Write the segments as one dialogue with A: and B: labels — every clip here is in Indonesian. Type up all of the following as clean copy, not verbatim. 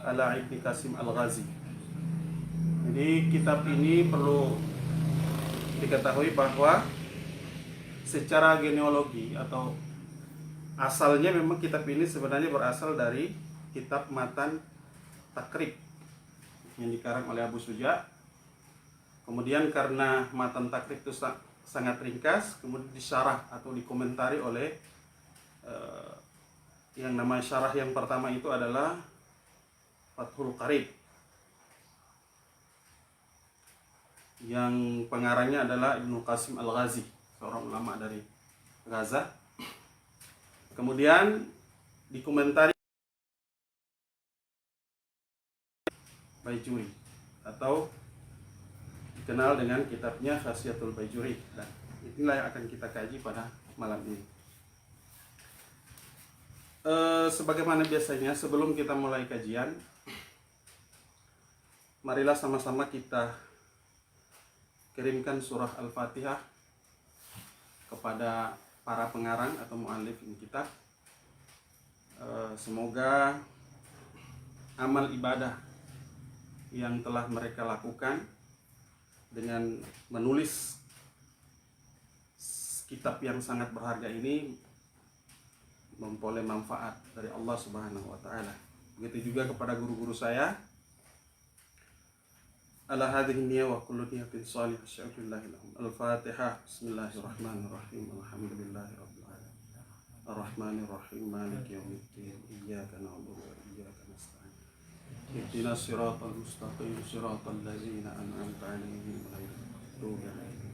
A: ala Ibnu Qasim Al-Ghazi. Jadi kitab ini perlu diketahui bahwa secara genealogi atau asalnya memang kitab ini sebenarnya berasal dari kitab Matan Takrib yang dikarang oleh Abu Suja. Kemudian karena Matan Takrib itu sangat ringkas, kemudian disyarah atau dikomentari oleh yang namanya syarah yang pertama itu adalah Fathul Qarib, yang pengarangnya adalah Ibnu Qasim Al-Ghazi, seorang ulama dari Gaza. Kemudian dikomentari Baijuri atau dikenal dengan kitabnya Khasyatul Baijuri, dan inilah yang akan kita kaji pada malam ini. Sebagaimana biasanya, sebelum kita mulai kajian, marilah sama-sama kita kirimkan surah Al-Fatihah kepada para pengarang atau mu'allif kitab. Semoga amal ibadah yang telah mereka lakukan dengan menulis kitab yang sangat berharga ini memperoleh manfaat dari Allah Subhanahu wa taala. Begitu juga kepada guru-guru saya. Ala hadhihi niyya wa kullu niyatin salihah sya'billahi lahum. Al-Fatihah. Bismillahirrahmanirrahim. Alhamdulillahi rabbil alamin. Ar-Rahmanir Rahim. Maliki yaumiddin. Iyyaka na'budu wa iyyaka nasta'in. Ihdinas siratal mustaqim. Siratal ladzina an'amta 'alaihim ghairil maghdubi 'alaihim.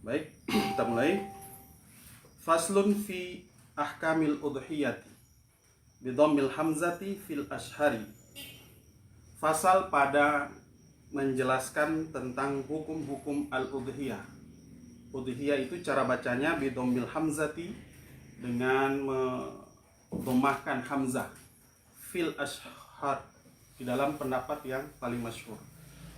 A: Baik, kita mulai. Faslun fi ahkamil udhiyati bi dhammil hamzati fil ashhari. Fasal pada menjelaskan tentang hukum-hukum al-udhiyah. Udhiyah itu cara bacanya bi dhammil hamzati, dengan mendhammahkan hamzah, fil ashhar, di dalam pendapat yang paling masyhur.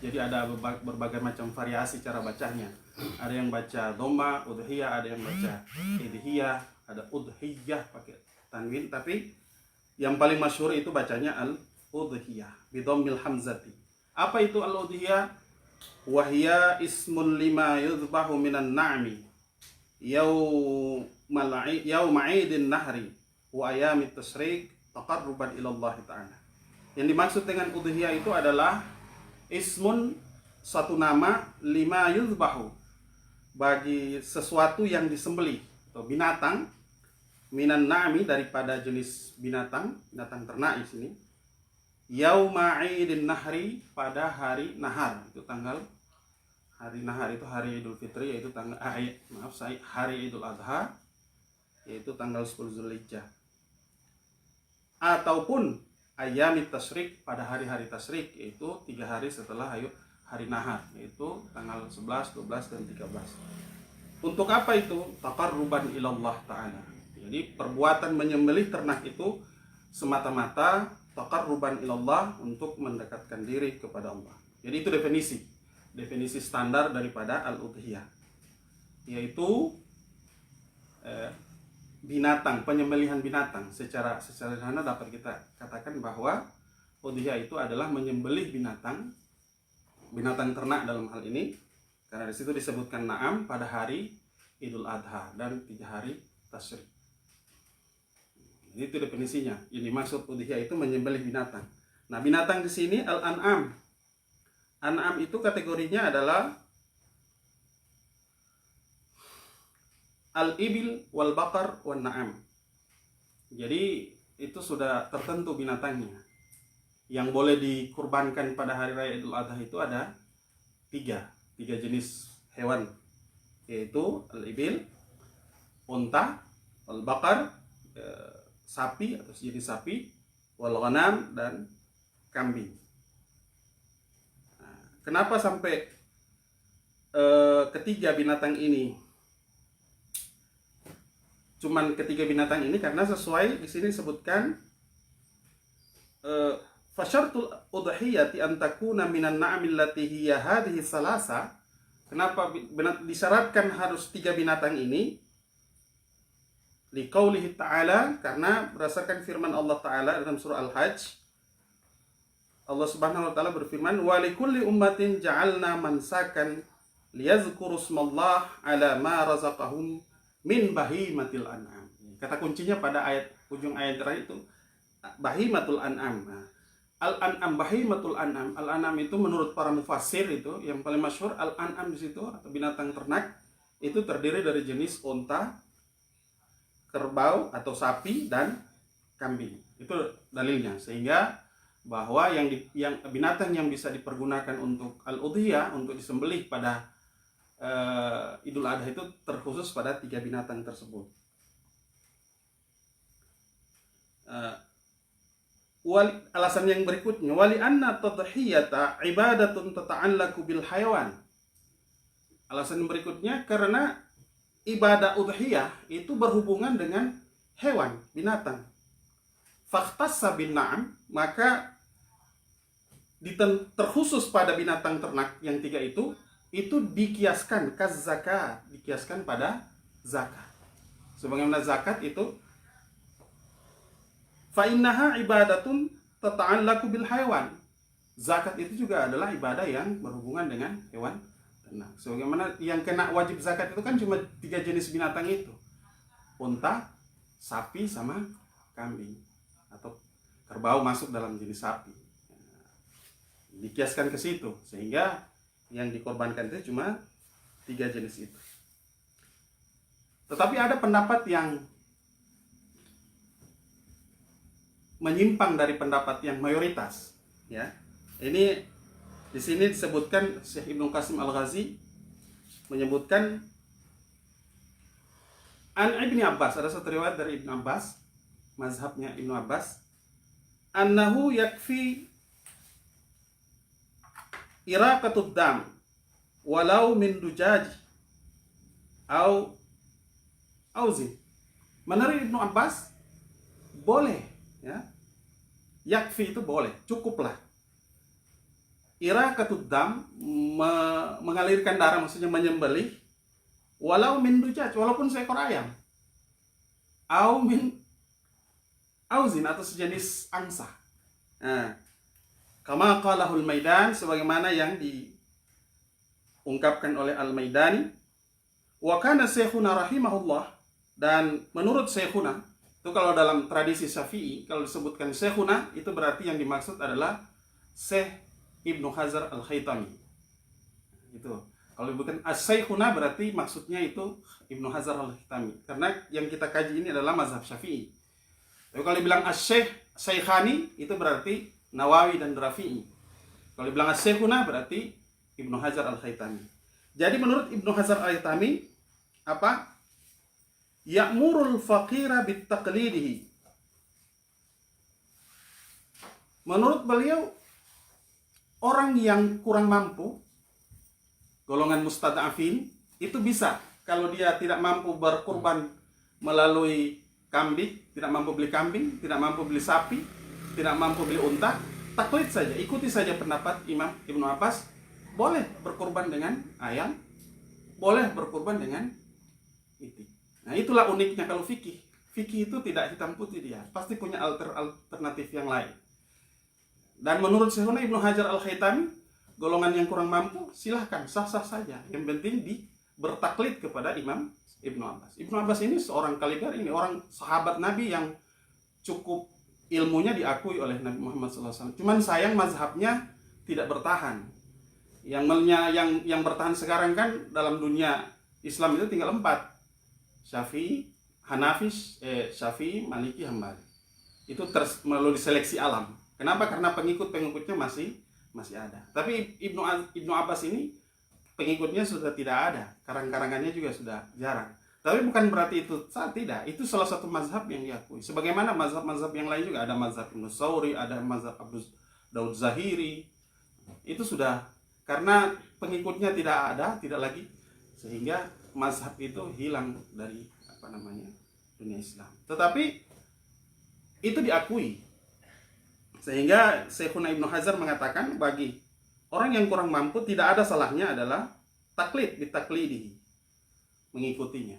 A: Jadi ada berbagai macam variasi cara bacanya. Ada yang baca dhamma udhiyah, ada yang baca idhiyah, ada udhiyah pakai tanwin, tapi yang paling masyhur itu bacanya al-udhiyah bi dhammil hamzati. Apa itu al-udhiyah? Wahya ismun lima yudhbahu minan na'mi yauma 'idin nahri wa ayamit tasyrik taqarruban ila Allah ta'ala. Yang dimaksud dengan udhiyah itu adalah ismun, satu nama, lima yudhbahu, bagi sesuatu yang disembelih atau binatang, minan na'mi, daripada jenis binatang ternak di sini, yauma 'idin nahri, pada hari nahar, itu tanggal hari nahar itu hari Idul Fitri, yaitu tanggal hari Idul Adha, yaitu tanggal 10 Zulhijjah, ataupun ayamit tasyrik, pada hari-hari tasyrik, yaitu 3 hari setelah hari nahar, yaitu tanggal 11, 12, dan 13. Untuk apa itu? Taqarruban ilallah ta'ala. Jadi perbuatan menyembelih ternak itu semata-mata taqarruban ilallah, untuk mendekatkan diri kepada Allah. Jadi itu definisi standar daripada al-udhiyah, yaitu binatang, penyembelihan binatang. Secara sederhana dapat kita katakan bahwa udhiyah itu adalah menyembelih binatang ternak dalam hal ini, karena di situ disebutkan na'am pada hari Idul Adha dan 3 hari tasyrik. Jadi itu definisinya. Yang dimaksud udhiyah itu menyembelih binatang. Nah, binatang di sini al-an'am. An'am itu kategorinya adalah al-ibil wal bakar wan na'am. Jadi itu sudah tertentu binatangnya. Yang boleh dikurbankan pada hari raya Idul Adha itu ada tiga jenis hewan, yaitu al-ibil, unta, al-bakar, sapi atau jenis sapi, wal ghanam, dan kambing. Nah, kenapa sampai ketiga binatang ini? Cuman ketiga binatang ini karena sesuai di sini disebutkan fasyartul udhiyati an takuna minan na'amil lati hiya hadhihi salasa. Kenapa disyaratkan harus 3 binatang ini? Liqaulihi ta'ala, karena berdasarkan firman Allah Ta'ala dalam surah Al-Hajj, Allah Subhanahu wa taala berfirman, "Wa likulli ummatin ja'alna mansakan liyadhkuru smallah ala ma razaqahum min bahimatil an'am." Kata kuncinya pada ujung ayat terakhir itu bahimatul an'am. Al-an'am, bahimatul an'am. Al-an'am itu menurut para mufassir itu yang paling masyhur, al-an'am di situ atau binatang ternak itu terdiri dari jenis unta, kerbau atau sapi dan kambing. Itu dalilnya. Sehingga bahwa yang binatang yang bisa dipergunakan untuk al-udhiyah, untuk disembelih pada Idul Adha itu terkhusus pada 3 binatang tersebut. Alasan yang berikutnya, wali anna tadhiyata ibadatun tata'allaku bil hayawan. Alasan yang berikutnya, karena ibadah udhiyah itu berhubungan dengan hewan, binatang. Fakhtassa bin na'am, maka terkhusus pada binatang ternak yang 3 itu dikiaskan zakat, dikiaskan pada zakat. Sebagaimana zakat itu fa innaha ibadatun tata'allaku bil hayawan. Zakat itu juga adalah ibadah yang berhubungan dengan hewan ternak. Sebagaimana yang kena wajib zakat itu kan cuma 3 jenis binatang itu. Unta, sapi sama kambing. Atau kerbau masuk dalam jenis sapi. Dikiaskan ke situ sehingga yang dikorbankan itu cuma 3 jenis itu. Tetapi ada pendapat yang menyimpang dari pendapat yang mayoritas, ya. Ini di sini disebutkan Syekh Ibnu Qasim Al-Ghazi menyebutkan an Ibnu Abbas, ada satu riwayat dari Ibnu Abbas, mazhabnya Ibnu Abbas, annahu yakfi iraqatud dam walau min dujaj au auzin. Menurut Ibnu Abbas boleh, ya. Yakfi itu boleh, cukuplah. Iraqatud dam, mengalirkan darah, maksudnya menyembelih, walau min dujaj, walaupun seekor ayam. Au min auzin, atau sejenis angsa. Nah, kama qalahul Maidan, sebagaimana yang diungkapkan oleh Al-Maidani. Wa kana Syekhuna rahimahullah, dan menurut Syekhuna itu, kalau dalam tradisi Syafi'i kalau disebutkan Syekhuna itu berarti yang dimaksud adalah Syekh Ibnu Hajar Al-Haytami. Itu. Kalau disebutkan As-Syekhuna berarti maksudnya itu Ibnu Hajar Al-Haytami, karena yang kita kaji ini adalah mazhab Syafi'i. Tapi kalau dibilang As-Syekh, Syekhani, itu berarti Nawawi dan Rafi'i. Kalau dibilang As-Syekhuna berarti Ibnu Hajar Al-Haytami. Jadi menurut Ibnu Hajar Al-Haytami, apa? Ya'murul faqira bitaqlidihi. Menurut beliau, orang yang kurang mampu, golongan mustad'afin, itu bisa, kalau dia tidak mampu berkurban melalui kambing, tidak mampu beli kambing, tidak mampu beli sapi, tidak mampu beli unta, taklid saja, ikuti saja pendapat Imam Ibnu Abbas, boleh berkurban dengan ayam, boleh berkurban dengan itik. Nah, itulah uniknya kalau fikih. Fikih itu tidak hitam putih, dia pasti punya alternatif yang lain. Dan menurut Syekhuna Ibnu Hajar Al-Haytami, golongan yang kurang mampu silahkan, sah-sah saja. Yang penting bertaklid kepada Imam Ibnu Abbas. Ibnu Abbas ini seorang kaliber, ini orang sahabat Nabi yang cukup ilmunya diakui oleh Nabi Muhammad SAW. Cuman sayang mazhabnya tidak bertahan. Yang bertahan sekarang kan dalam dunia Islam itu tinggal 4. Syafi'i, Hanafi, Syafi'i, Maliki, Hambali. Itu melalui seleksi alam. Kenapa? Karena pengikutnya masih ada. Tapi Ibnu Abbas ini pengikutnya sudah tidak ada. Karang-karangannya juga sudah jarang. Tapi bukan berarti itu tidak. Itu salah satu mazhab yang diakui. Sebagaimana mazhab-mazhab yang lain juga, ada mazhab Ibnu Tsauri, ada mazhab Abu Daud Zahiri. Itu sudah, karena pengikutnya tidak lagi, sehingga mazhab itu hilang dari dunia Islam. Tetapi itu diakui, sehingga Syekhuna Ibnu Hajar mengatakan bagi orang yang kurang mampu tidak ada salahnya adalah taklid, bitaklidihi, mengikutinya.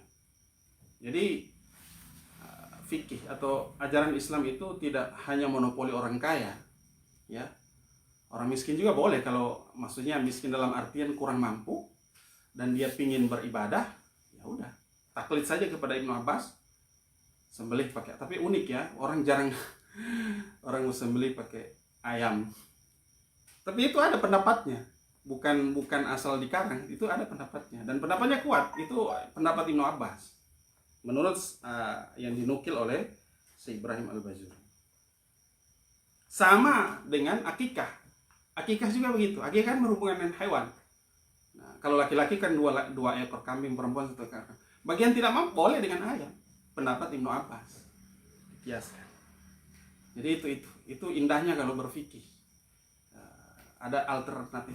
A: Jadi fikih atau ajaran Islam itu tidak hanya monopoli orang kaya, ya. Orang miskin juga boleh, kalau maksudnya miskin dalam artian kurang mampu dan dia pingin beribadah, ya udah, taklid saja kepada Ibnu Abbas, sembelih pakai, tapi unik ya, orang jarang orang sembelih pakai ayam. Tapi itu ada pendapatnya, bukan asal dikarang, itu ada pendapatnya dan pendapatnya kuat. Itu pendapat Ibnu Abbas menurut yang dinukil oleh Syekh Ibrahim Al-Bajuri. Sama dengan akikah. Akikah juga begitu. Akikah kan berhubungan dengan hewan. Nah, kalau laki-laki kan dua ekor kambing, perempuan satu ekor kambing. Bagian tidak mampu boleh dengan ayam. Pendapat Ibnu Abbas. Kiaskan. Jadi itu indahnya kalau berfikih. Ada alternatif,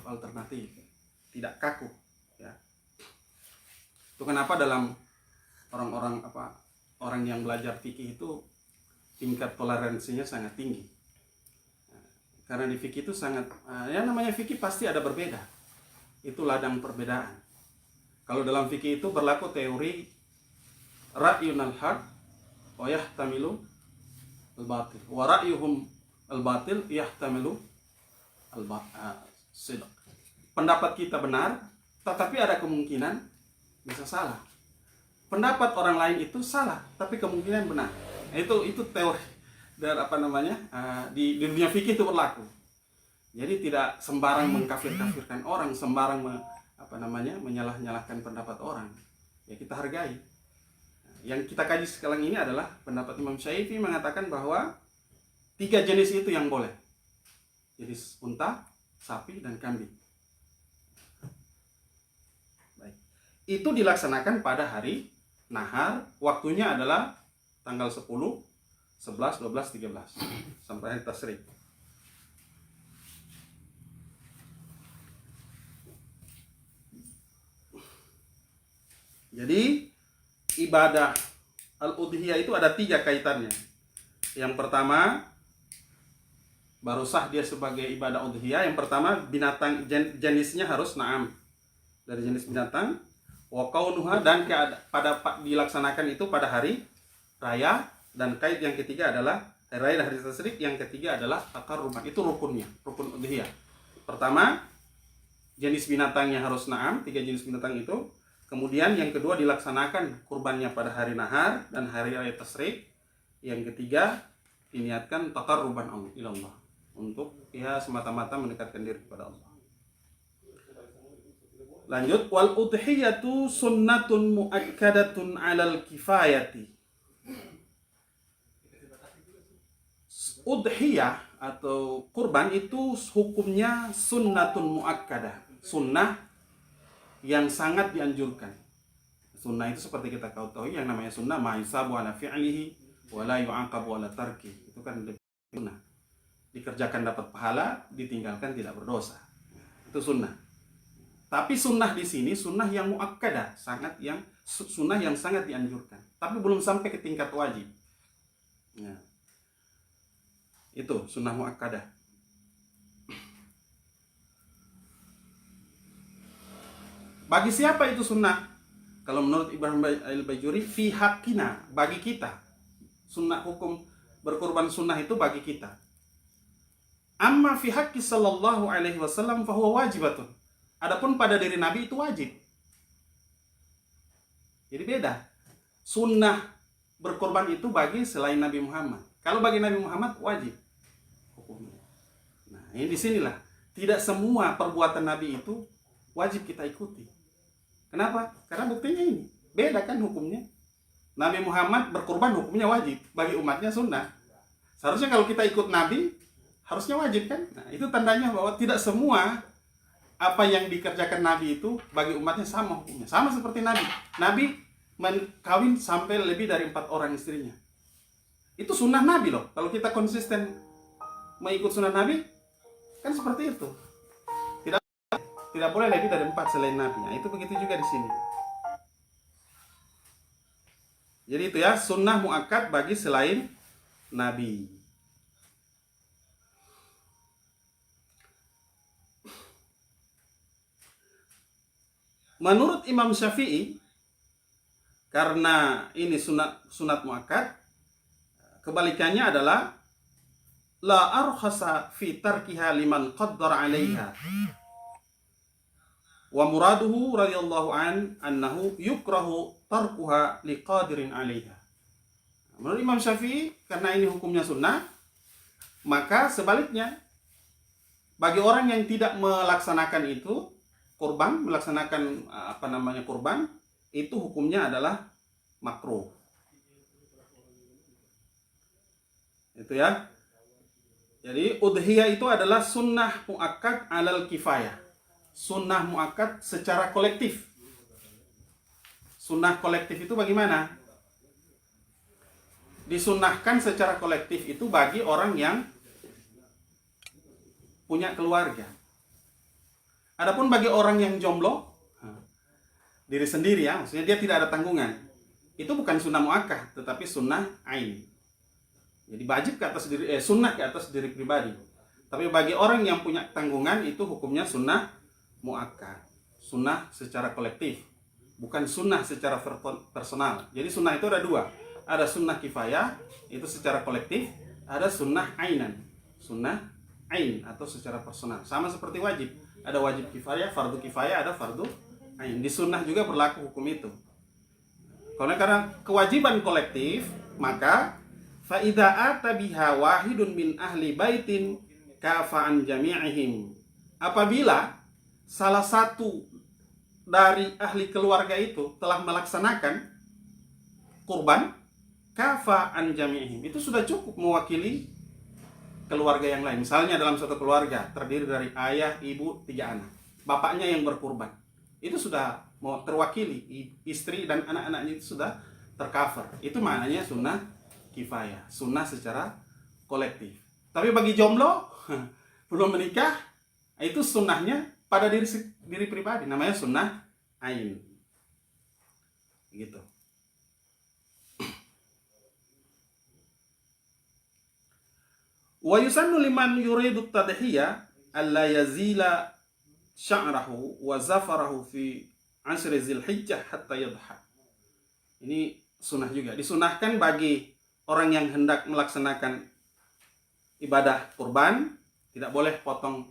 A: tidak kaku. Ya. Itu kenapa dalam orang yang belajar fikih itu tingkat toleransinya sangat tinggi. Karena di fikih itu sangat, ya namanya fikih pasti ada berbeda. Itu ladang perbedaan. Kalau dalam fikih itu berlaku teori ra'yun al-haq wa yahtamilu al-batil. Wa ra'yuhum al-batil yahtamilu al-sidq. Pendapat kita benar, tetapi ada kemungkinan bisa salah. Pendapat orang lain itu salah, tapi kemungkinan benar. Nah, itu teori dan di dunia fikih itu berlaku. Jadi tidak sembarang mengkafir-kafirkan orang, sembarang menyalah-nyalahkan pendapat orang. Ya kita hargai. Yang kita kaji sekarang ini adalah pendapat Imam Syafi'i mengatakan bahwa 3 jenis itu yang boleh. Jenis unta, sapi, dan kambing. Baik. Itu dilaksanakan pada hari nahar, waktunya adalah tanggal 10, 11, 12, 13 sampai hari tasyrik. Jadi ibadah al-udhiyah itu ada 3 kaitannya. Yang pertama, baru sah dia sebagai ibadah udhiyah. Yang pertama, binatang jenisnya harus na'am, dari jenis binatang. Wa kaunuha, dan dilaksanakan itu pada hari raya. Dan kait yang ketiga adalah hari raya dan hari tasyrik. Yang ketiga adalah taqarruban. Itu rukunnya, rukun udhiyah. Pertama, jenis binatangnya harus na'am, 3 jenis binatang itu. Kemudian yang kedua, dilaksanakan kurbannya pada hari nahar dan hari raya tasyrik. Yang ketiga, diniatkan taqarruban ilallah, untuk ya semata-mata mendekatkan diri kepada Allah. Lanjut, wal udhiyatu sunnatun muakkadatun 'alal kifayati. Udhiyah atau kurban itu hukumnya sunnatun muakkadah, sunnah yang sangat dianjurkan. Sunnah itu seperti kita ketahui, yang namanya sunnah ma yusabu ala fi'lihi wa la yu'aqabu ala tarki. Itu kan sunnah. Dikerjakan dapat pahala, ditinggalkan tidak berdosa. Itu sunnah. Tapi sunnah di sini sunnah yang muakkadah, sunnah yang sangat dianjurkan, tapi belum sampai ke tingkat wajib. Ya. Itu sunnah muakkadah. Bagi siapa itu sunnah? Kalau menurut Ibrahim Al-Bajuri, fi haqqina, bagi kita. Sunnah, hukum berkurban sunnah itu bagi kita. Amma fi haqqi sallallahu alaihi wasallam fahuwa wajibatun. Adapun pada diri Nabi itu wajib. Jadi beda. Sunnah berkorban itu bagi selain Nabi Muhammad. Kalau bagi Nabi Muhammad wajib hukumnya. Nah, ini disinilah tidak semua perbuatan Nabi itu wajib kita ikuti. Kenapa? Karena buktinya ini beda kan hukumnya. Nabi Muhammad berkorban hukumnya wajib, bagi umatnya sunnah. Seharusnya kalau kita ikut Nabi harusnya wajib kan? Nah, itu tandanya bahwa tidak semua apa yang dikerjakan Nabi itu bagi umatnya sama hukumnya. Sama seperti Nabi. Nabi kawin sampai lebih dari 4 orang istrinya. Itu sunnah Nabi loh. Kalau kita konsisten mengikut sunnah Nabi, kan seperti itu. Tidak boleh lebih dari 4 selain Nabi. Nah, itu begitu juga di sini. Jadi itu ya, sunnah muakkad bagi selain Nabi. Menurut Imam Syafi'i, karena ini sunat muakkad, kebalikannya adalah la arkhasa fi tarkiha liman qaddara 'alaiha. Wa muraduhu radhiyallahu an annahu yukrahu tarkuha liqadirin 'alaiha. Menurut Imam Syafi'i, karena ini hukumnya sunnah, maka sebaliknya bagi orang yang tidak melaksanakan itu kurban, melaksanakan kurban, itu hukumnya adalah makruh. Itu ya. Jadi udhiyah itu adalah sunnah muakkad alal kifayah. Sunnah muakkad secara kolektif. Sunnah kolektif itu bagaimana? Disunnahkan secara kolektif itu bagi orang yang punya keluarga. Adapun bagi orang yang jomblo, diri sendiri ya, maksudnya dia tidak ada tanggungan, itu bukan sunnah muakkad, tetapi sunnah ain. Jadi wajib ke atas diri, sunnah ke atas diri pribadi. Tapi bagi orang yang punya tanggungan itu hukumnya sunnah muakkad, sunnah secara kolektif, bukan sunnah secara personal. Jadi sunnah itu ada dua, ada sunnah kifayah itu secara kolektif, ada sunnah ainan, sunnah ain atau secara personal. Sama seperti wajib, ada wajib kifayah, fardu kifayah, ada fardu ain. Di sunnah juga berlaku hukum itu. Karena kewajiban kolektif, maka fa'idha atabiha wahidun min ahli baitin kafa'an jami'ihim. Apabila salah satu dari ahli keluarga itu telah melaksanakan kurban, kafa'an jami'ihim, itu sudah cukup mewakili keluarga yang lain. Misalnya dalam suatu keluarga terdiri dari ayah, ibu, 3 anak, bapaknya yang berkurban, itu sudah mau terwakili, istri dan anak-anaknya itu sudah tercover. Itu maknanya sunnah kifayah, sunnah secara kolektif. Tapi bagi jomblo belum menikah, itu sunnahnya pada diri pribadi, namanya sunnah ain. Gitu. Wa yusannu liman yuridu tadhiyah alla yazila sya'rahu wa zafarahu fi ashri Dzulhijjah hatta yadhha. Ini sunnah juga. Disunahkan bagi orang yang hendak melaksanakan ibadah kurban, tidak boleh potong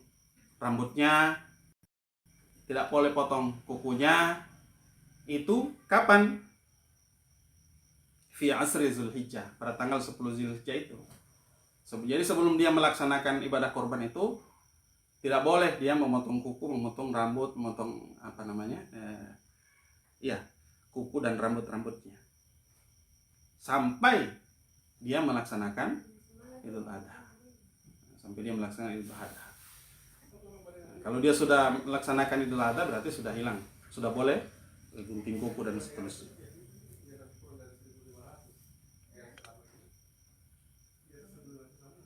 A: rambutnya, tidak boleh potong kukunya. Itu kapan? Fi asri Dzulhijjah, pada tanggal 10 Dzulhijjah itu. Jadi sebelum dia melaksanakan ibadah kurban itu, tidak boleh dia memotong kuku, memotong rambut, memotong kuku dan rambut-rambutnya, sampai dia melaksanakan Idul Adha. Sampai dia melaksanakan Idul Adha. Kalau dia sudah melaksanakan Idul Adha berarti sudah hilang, sudah boleh gunting kuku dan seterusnya.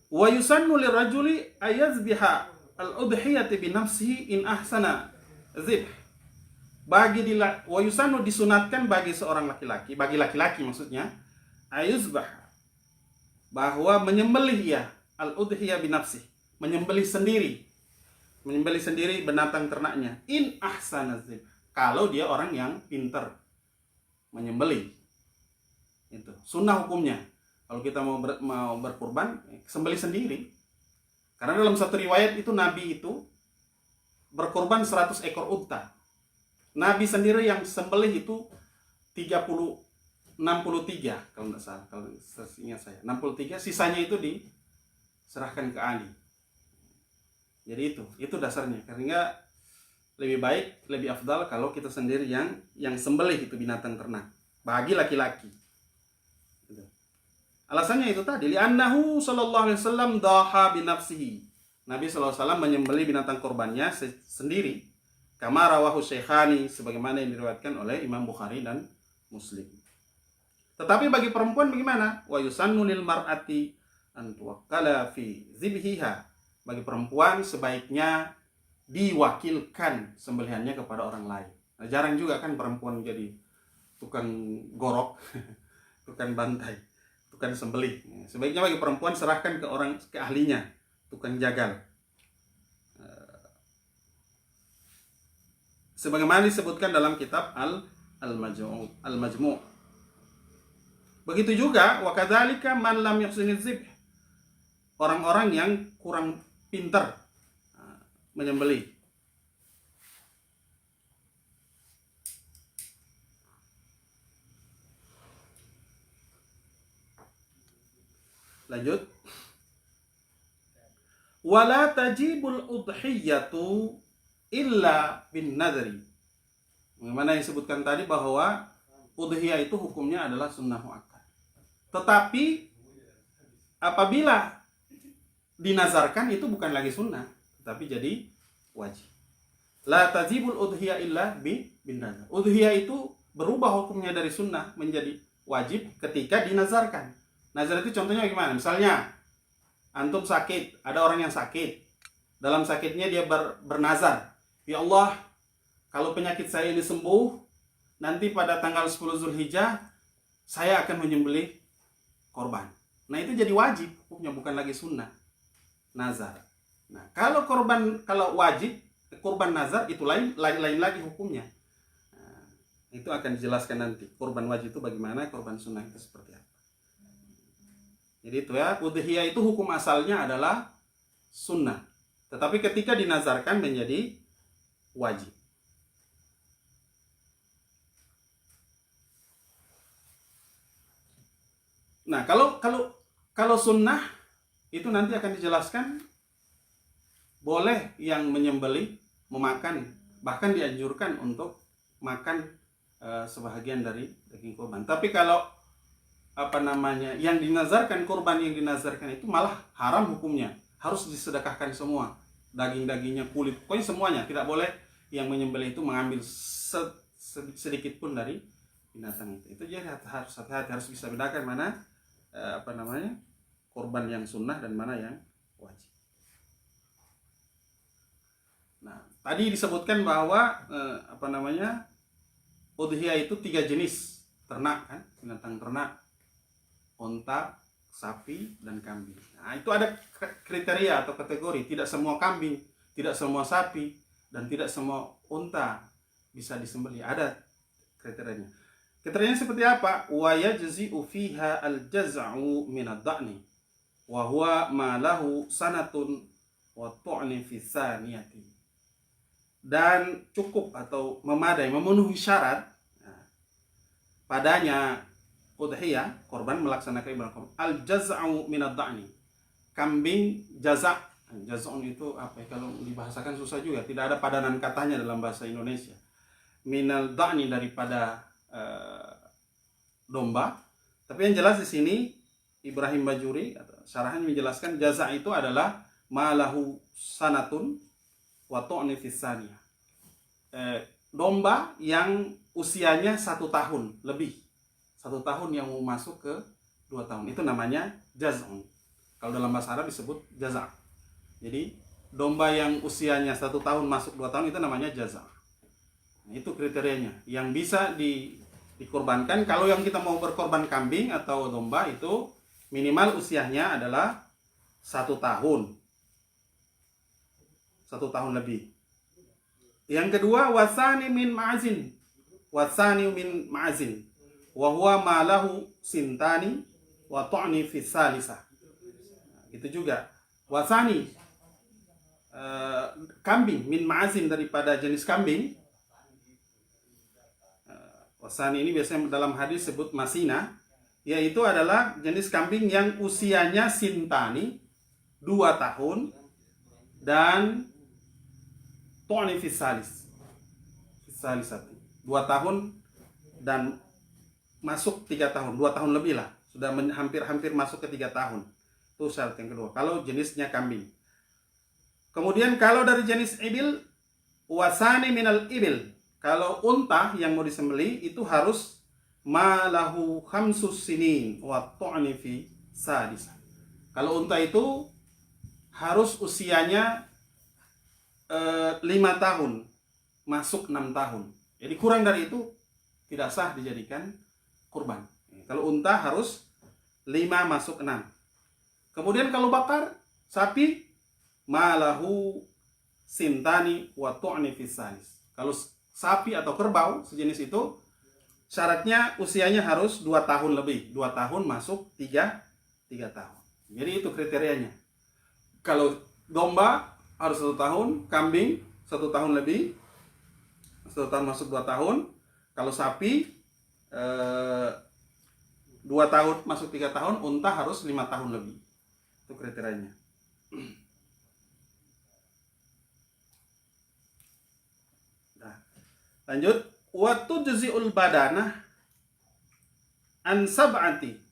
A: Wa yusannu lirajuli ayazbiha al-udhiyati bi nafsihi in ahsana zibh. Wa yusannu disunatkan bagi seorang laki-laki, bagi laki-laki maksudnya, ayuzbah, bahwa menyembelih ya al-udhiyah bi nafsihi, menyembelih sendiri binatang ternaknya, in ahsana zibh, kalau dia orang yang pintar menyembelih. Itu sunnah hukumnya. Kalau kita mau berkurban, sembelih sendiri. Karena dalam satu riwayat itu Nabi itu berkurban 100 ekor unta. Nabi sendiri yang sembelih itu 63 kalau nggak salah, kalau ingat saya 63, sisanya itu diserahkan ke Ali. Jadi itu dasarnya. Karena lebih baik, lebih afdal kalau kita sendiri yang sembelih itu binatang ternak bagi laki-laki. Alasannya itu tadi, li'annahu sallallahu alaihi wasallam dhaha bi nafsihi. Nabi sallallahu alaihi wasallam menyembelih binatang kurbannya sendiri, kama rawahu Syekhani, sebagaimana yang diriwayatkan oleh Imam Bukhari dan Muslim. Tetapi bagi perempuan bagaimana? Wa yusannu lil mar'ati an tuwakkala fi zibhiha. Bagi perempuan sebaiknya diwakilkan sembelihannya kepada orang lain. Nah, jarang juga kan perempuan jadi tukang gorok, tukang bantai, tukang sembelih. Sebaiknya bagi perempuan serahkan ke ahlinya, tukang jagal. Sebagaimana disebutkan dalam kitab Al-Majmu'. Begitu juga wa kadzalika man lam yuhsiniz zibh, orang-orang yang kurang pintar menyembelih. Lanjut. Wala tajibul udhiyatu illa bin nadri. Bagaimana yang disebutkan tadi bahwa udhiyah itu hukumnya adalah sunnah muakkad. Tetapi apabila dinazarkan itu bukan lagi sunnah, tapi jadi wajib. La tajibul udhiyah illa bin nadri. Udhiyah itu berubah hukumnya dari sunnah menjadi wajib ketika dinazarkan. Nazar itu contohnya gimana? Misalnya antum sakit, ada orang yang sakit. Dalam sakitnya dia bernazar, ya Allah, kalau penyakit saya ini sembuh, nanti pada tanggal 10 Zulhijjah saya akan menyembelih korban. Nah, itu jadi wajib, hukumnya bukan lagi sunnah. Nazar. Nah, kalau wajib, korban nazar itu lain lagi hukumnya. Nah, itu akan dijelaskan nanti. Korban wajib itu bagaimana, korban sunnah itu seperti apa. Jadi itu ya, udhiyah itu hukum asalnya adalah sunnah. Tetapi ketika dinazarkan menjadi wajib. Nah, kalau sunnah itu nanti akan dijelaskan boleh yang menyembelih, memakan, bahkan dianjurkan untuk makan sebahagian dari daging kurban. Tapi kalau yang dinazarkan, kurban yang dinazarkan itu malah haram hukumnya. Harus disedekahkan semua. Daging-dagingnya, kulit, pokoknya semuanya. Tidak boleh yang menyembelih itu mengambil sedikit pun dari binatang itu. Itu jadi harus hati-hati, harus bisa bedakan mana kurban yang sunnah dan mana yang wajib. Nah, tadi disebutkan bahwa udhiyah itu 3 jenis ternak kan, binatang ternak. Unta, sapi, dan kambing. Nah, itu ada kriteria atau kategori. Tidak semua kambing, tidak semua sapi, dan tidak semua unta bisa disembelih. Ada kriterianya. Kriterianya seperti apa? Wa yajzi'u fiha al-jaz'u min ad-da'ni wa huwa ma lahu sanatun wa tu'ni fi tsaniyati. Dan cukup atau memadai, memenuhi syarat padanya udhiyah, korban melaksanakan ibadah korban. Al-jaz'u min ad-da'ni. Kambing jaza'. Jaz'un itu apa ya? Kalau dibahasakan susah juga. Tidak ada padanan katanya dalam bahasa Indonesia. Minal da'ni daripada domba. Tapi yang jelas di sini Ibrahim Bajuri syarahannya menjelaskan jaza' itu adalah malahu sanatun wa tu'ni fis saniyah. Domba yang usianya 1 tahun lebih. 1 tahun yang mau masuk ke 2 tahun. Itu namanya jaz'un. Kalau dalam bahasa Arab disebut jaza'. Jadi domba yang usianya 1 tahun masuk 2 tahun itu namanya jaza'. Nah, itu kriterianya. Yang bisa dikorbankan. Kalau yang kita mau berkorban kambing atau domba itu minimal usianya adalah 1 tahun. 1 tahun lebih. Yang kedua, wasani min ma'azin. Wasani min ma'azin. Wa huwa ma lahu sintani wa tu'ni fi salisah. Itu juga. Wasani kambing min ma'azin daripada jenis kambing. Wasani ini biasanya dalam hadis sebut masina, yaitu adalah jenis kambing yang usianya sintani 2 tahun dan tu'ni fi salisati 2 tahun dan masuk 3 tahun, 2 tahun lebih lah. Sudah hampir masuk ke 3 tahun. Itu syarat yang kedua. Kalau jenisnya kambing. Kemudian kalau dari jenis ibil, wasani minal ibil. Kalau unta yang mau disembelih itu harus malahu khamsus sinin wa tu'ni fi sadisa. Kalau unta itu harus usianya 5 tahun, masuk 6 tahun. Jadi kurang dari itu tidak sah dijadikan kurban. Kalau unta harus 5 masuk 6. Kemudian kalau bakar, sapi malahu sintani wa tu'ni fi salis. Kalau sapi atau kerbau sejenis itu syaratnya usianya harus 2 tahun lebih. 2 tahun masuk 3 tahun. Jadi itu kriterianya. Kalau domba harus 1 tahun, kambing 1 tahun lebih, 1 tahun masuk 2 tahun. Kalau sapi 2 tahun masuk 3 tahun, unta harus 5 tahun lebih. Itu kriterianya. Nah, lanjut, wa tujzi'ul badana an sab'ati.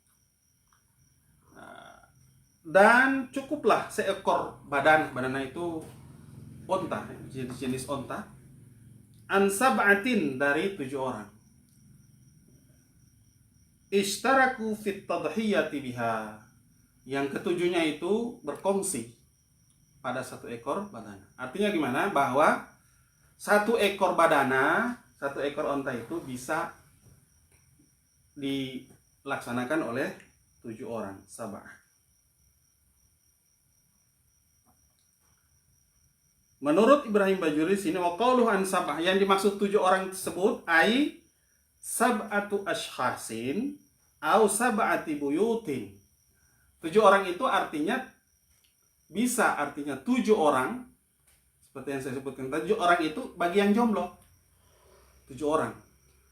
A: Dan cukuplah seekor badana itu onta, jenis onta, an sab'atin dari 7 orang. Ishtaraku fit tadhiyati biha. Yang ketujuhnya itu berkongsi pada 1 ekor badana. Artinya gimana? Bahwa 1 ekor badana, 1 ekor onta itu bisa dilaksanakan oleh 7 orang, sab'ah. Menurut Ibrahim Bajuri sini, wa qauluhu an sab'ah, yang dimaksud 7 orang tersebut ai sab'atu ashkhasin au sab'ati buyutin. 7 orang itu artinya bisa artinya 7 orang, seperti yang saya sebutkan tadi. 7 orang itu bagi yang jomblo 7 orang.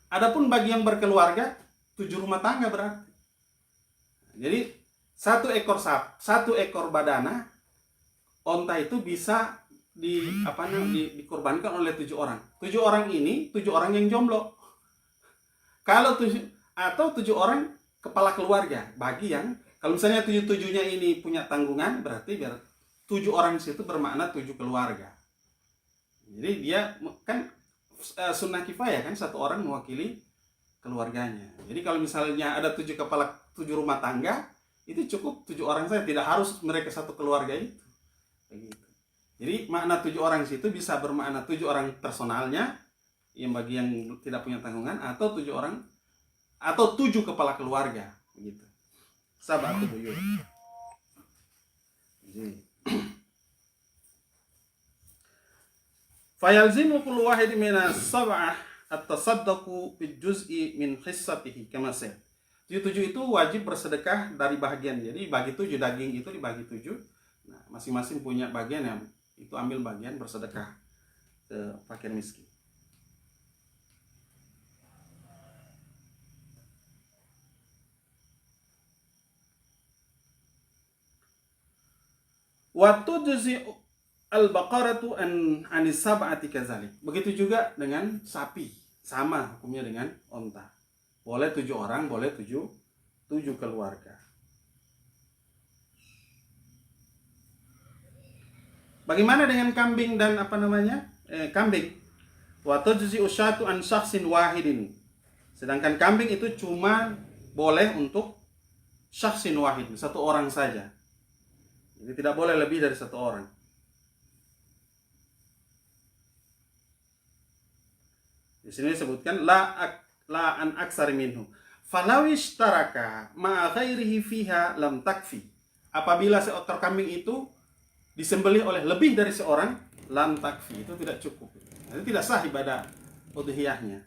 A: Adapun bagi yang berkeluarga 7 rumah tangga berarti. Jadi 1 ekor badana onta itu bisa dikorbankan oleh 7 orang. 7 orang ini 7 orang yang jomblo. Kalau 7 orang kepala keluarga, bagi yang kalau misalnya 7-7-nya ini punya tanggungan, berarti 7 orang di situ bermakna 7 keluarga. Jadi dia kan sunnah kifayah kan, 1 orang mewakili keluarganya. Jadi kalau misalnya ada 7 rumah tangga, itu cukup 7 orang saja, tidak harus mereka 1 keluarga itu. Begitu. Jadi makna 7 orang di situ bisa bermakna 7 orang personalnya, yang bagi yang tidak punya tanggungan, atau 7 orang atau 7 kepala keluarga, begitu. Sab'atu buyut. Fayalzimu kullu wahid minas sab'ah at-tasaddaqu bil juz'i min khissatihi kama sa. 7 itu wajib bersedekah dari bagian. Jadi bagi 7 daging itu dibagi 7. Nah, masing-masing punya bagian, yang itu ambil bagian bersedekah ke fakir miskin. Wa tujzi al-baqaratu an sab'ati kadzalik. Begitu juga dengan sapi, sama hukumnya dengan onta. Boleh 7 orang, boleh 7 keluarga. Bagaimana dengan kambing dan kambing? Wa tujzi usyatu an syakhsin wahidin. Sedangkan kambing itu cuma boleh untuk syakhsin wahid, 1 orang saja. Jadi tidak boleh lebih dari 1 orang. Di sini disebutkan la an aksari minhu. Falau ishtaraka ma'a ghairihi fiha lam takfi. Apabila seekor kambing itu disembelih oleh lebih dari seorang, lam takfi, itu tidak cukup. Itu tidak sah ibadah udhiyahnya.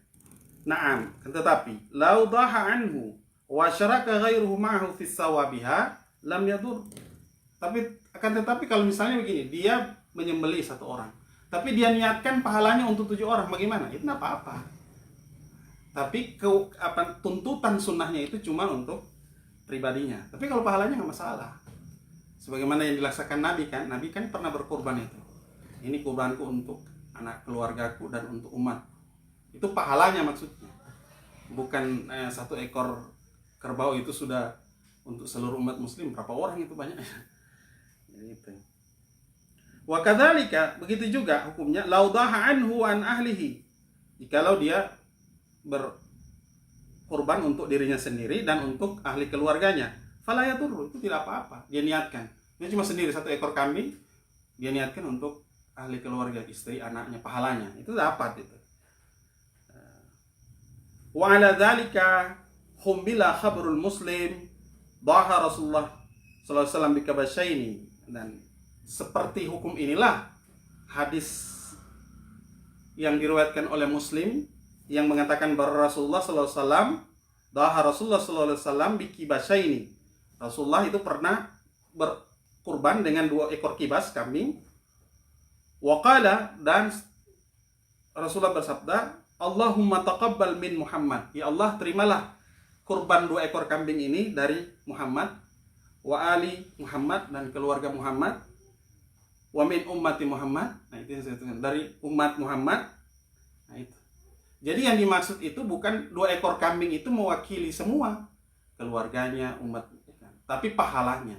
A: Naam, tetapi lau dhaha anhu wa syaraka ghairuhu ma'ahu fi sawabiha lam yadur. Tetapi kalau misalnya begini, dia menyembelih 1 orang, tapi dia niatkan pahalanya untuk 7 orang, bagaimana? Itu tidak apa-apa. Tapi tuntutan sunnahnya itu cuma untuk pribadinya. Tapi kalau pahalanya nggak masalah. Sebagaimana yang dilaksanakan Nabi kan pernah berkorban itu. Ini kurbanku untuk anak keluargaku dan untuk umat. Itu pahalanya maksudnya. Bukan 1 ekor kerbau itu sudah untuk seluruh umat muslim. Berapa orang itu banyak. Gitu. Wa kadzalika, begitu juga hukumnya laudaha anhu an ahlihi. Jikalau dia berkorban untuk dirinya sendiri dan untuk ahli keluarganya, fala yadur, itu tidak apa-apa. Dia niatkan. Dia cuma sendiri 1 ekor kambing, dia niatkan untuk ahli keluarga, istri, anaknya, pahalanya. Itu dapat itu. Wa ala dzalika humbila khabarul muslim dhaha Rasulullah sallallahu alaihi wasallam bikabasyaini. Dan seperti hukum inilah hadis yang diriwayatkan oleh Muslim yang mengatakan bahwa Rasulullah sallallahu alaihi wasallam Rasulullah sallallahu alaihi wasallam bikibasaini. Rasulullah itu pernah berkurban dengan 2 ekor kibas kambing. Waqala, dan Rasulullah bersabda, Allahumma taqabbal min Muhammad. Ya Allah, terimalah kurban 2 ekor kambing ini dari Muhammad, wa ali Muhammad, dan keluarga Muhammad, wa min ummati Muhammad. Nah, itu yang saya tuliskan, dari umat Muhammad. Nah, itu. Jadi yang dimaksud itu bukan 2 ekor kambing itu mewakili semua keluarganya, umat, tapi pahalanya.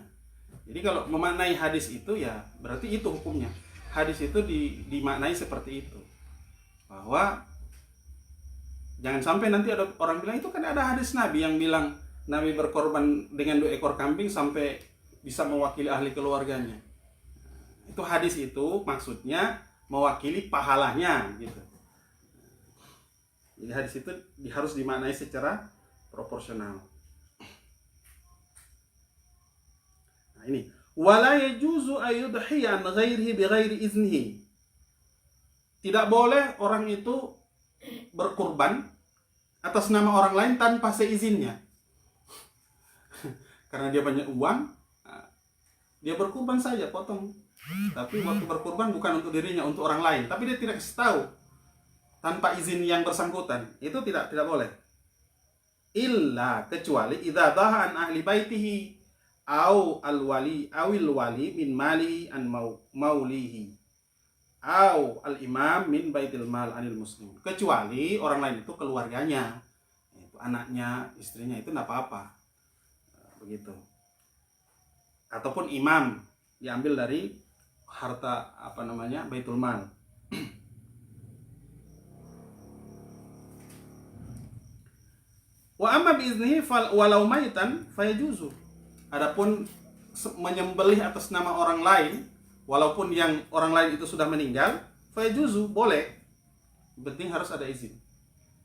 A: Jadi kalau memaknai hadis itu, ya berarti itu hukumnya. Hadis itu dimaknai seperti itu. Bahwa jangan sampai nanti ada orang bilang, itu kan ada hadis Nabi yang bilang Nabi berkorban dengan 2 ekor kambing sampai bisa mewakili ahli keluarganya. Itu hadis itu maksudnya mewakili pahalanya gitu. Jadi hadis itu harus dimaknai secara proporsional. Nah ini, wala yajuzu ayyudhiya an ghairihi bighairi iznihi. Tidak boleh orang itu berkurban atas nama orang lain tanpa seizinnya. Karena dia banyak uang, dia berkurban saja, potong. Tapi waktu berkurban bukan untuk dirinya, untuk orang lain. Tapi dia tidak kasih tahu tanpa izin yang bersangkutan. Itu tidak boleh. Illa, kecuali idza dhaha an ahli baitihi au al-wali awil wali min malihi an maulihi au al-imam min baitil mal anil muslim. Kecuali orang lain itu keluarganya, itu anaknya, istrinya, itu enggak apa-apa. Begitu. Ataupun imam diambil dari harta baitul mal. Wa amma biiznihi walau maitan fayajuzu. Adapun menyembelih atas nama orang lain, walaupun yang orang lain itu sudah meninggal, fayajuzu, boleh. Yang penting harus ada izin.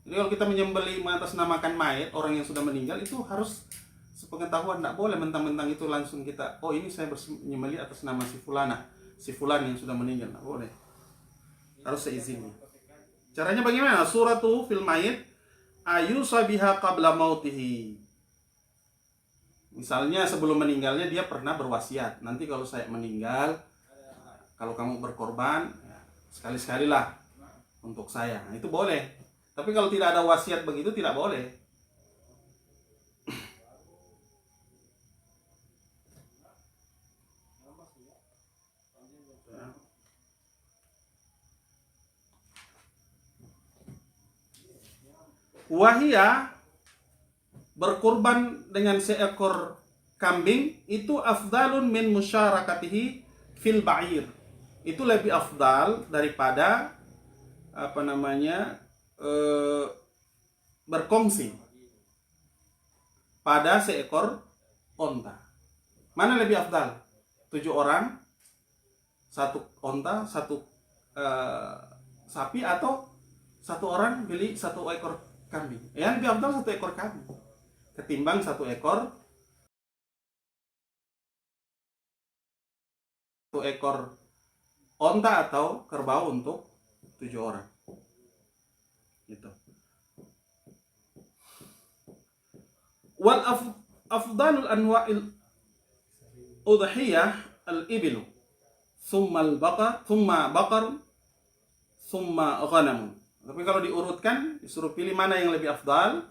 A: Jadi kalau kita menyembelih mengatasnamakan mayat orang yang sudah meninggal, itu harus sepengetahuan, tidak boleh mentang-mentang itu langsung kita, oh ini saya menyembelih atas nama si fulan yang sudah meninggal, tidak boleh. Harus seizinnya. Caranya bagaimana? Suratu fil mayit ayusabiha qabla mautihi. Misalnya sebelum meninggalnya dia pernah berwasiat, nanti kalau saya meninggal, kalau kamu berkorban, ya, sekali-sekalilah untuk saya. Nah, itu boleh. Tapi kalau tidak ada wasiat begitu, tidak boleh. Wahia, berkurban dengan seekor kambing itu afdalun min musyarakatihi fil ba'ir. Itu lebih afdal daripada berkongsi pada seekor onta. Mana lebih afdal? 7 orang, 1 onta, 1 sapi, atau 1 orang beli 1 ekor kambing? Yang lebih afdal 1 ekor kambing ketimbang 1 ekor onta atau kerbau untuk 7 orang. Gitu. Wal afdalul anwa'il udhiyah al-ibilu, thumma al-baqar, thumma baqar, thumma ghanam. Tapi kalau diurutkan, disuruh pilih mana yang lebih afdal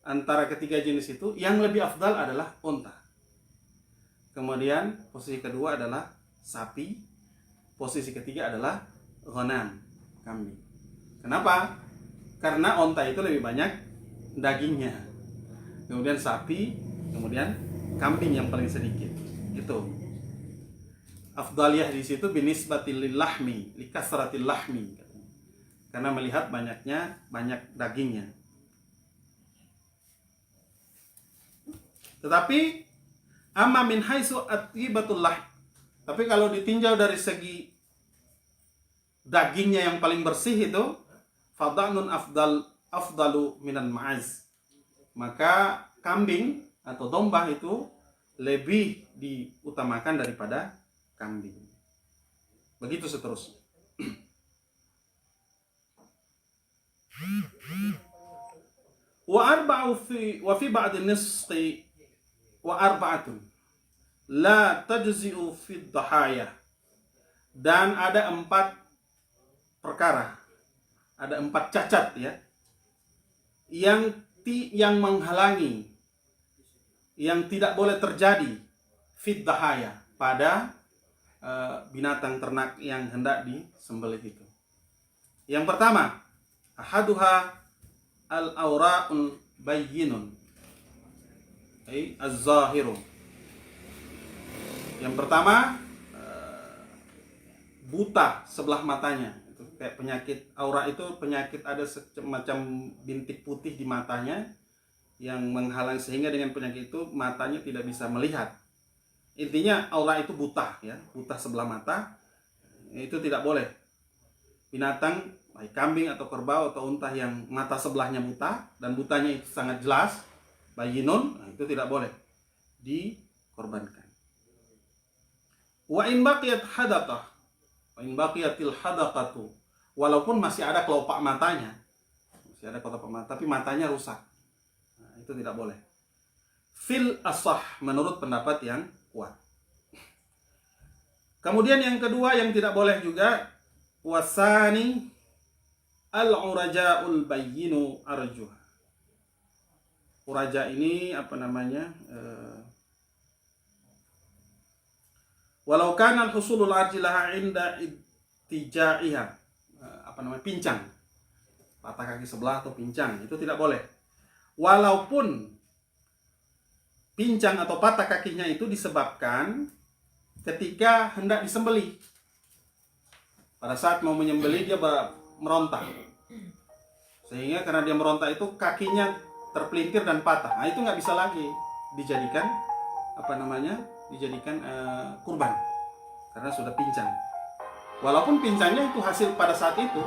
A: antara ketiga jenis itu, yang lebih afdal adalah unta. Kemudian posisi kedua adalah sapi, posisi ketiga adalah ghanam, kambing. Kenapa? Karena unta itu lebih banyak dagingnya. Kemudian sapi, kemudian kambing yang paling sedikit. Itu. Afdaliyah di situ binisbatil lahmi, likasratil lahmi. Karena melihat banyak dagingnya. Tetapi amma min haitsu atyibatul lahm. Tapi kalau ditinjau dari segi dagingnya yang paling bersih itu, fadhanun afdalu minan ma'az. Maka kambing atau domba itu lebih diutamakan daripada kambing. Begitu seterusnya. wa fi ba'd nisqi wa arba'atun la tajzi'u fi dhahaya. Dan ada 4 perkara, ada 4 cacat ya, yang menghalangi, yang tidak boleh terjadi fi dhahaya, pada binatang ternak yang hendak disembelih itu. Yang pertama, ahaduha al-awra'un bayyinun, ay az-zahiru. Yang pertama, buta sebelah matanya. Itu kayak penyakit aura, itu penyakit ada semacam bintik putih di matanya yang menghalang, sehingga dengan penyakit itu matanya tidak bisa melihat. Intinya aura itu buta ya, buta sebelah mata. Itu tidak boleh. Binatang baik kambing atau kerbau atau unta yang mata sebelahnya buta dan butanya itu sangat jelas, bayinun, itu tidak boleh dikorbankan. Wa in baqiyat hadaqah, wa in baqiyatil hadaqatu, walaupun masih ada kelopak matanya, tapi matanya rusak, nah, itu tidak boleh. Fil asah, menurut pendapat yang kuat. Kemudian yang kedua yang tidak boleh juga, wasani al-uraja'ul bayyinu arjuh. Uraja ini apa namanya? Walau kana al-husulul arjilaha inda ittijaiha, pincang, patah kaki sebelah atau pincang, itu tidak boleh. Walaupun pincang atau patah kakinya itu disebabkan ketika hendak disembelih. Pada saat mau menyembelih dia merontak, sehingga karena dia merontak itu kakinya terpelintir dan patah. Nah, itu nggak bisa lagi dijadikan kurban karena sudah pincang. Walaupun pincangnya itu hasil pada saat itu,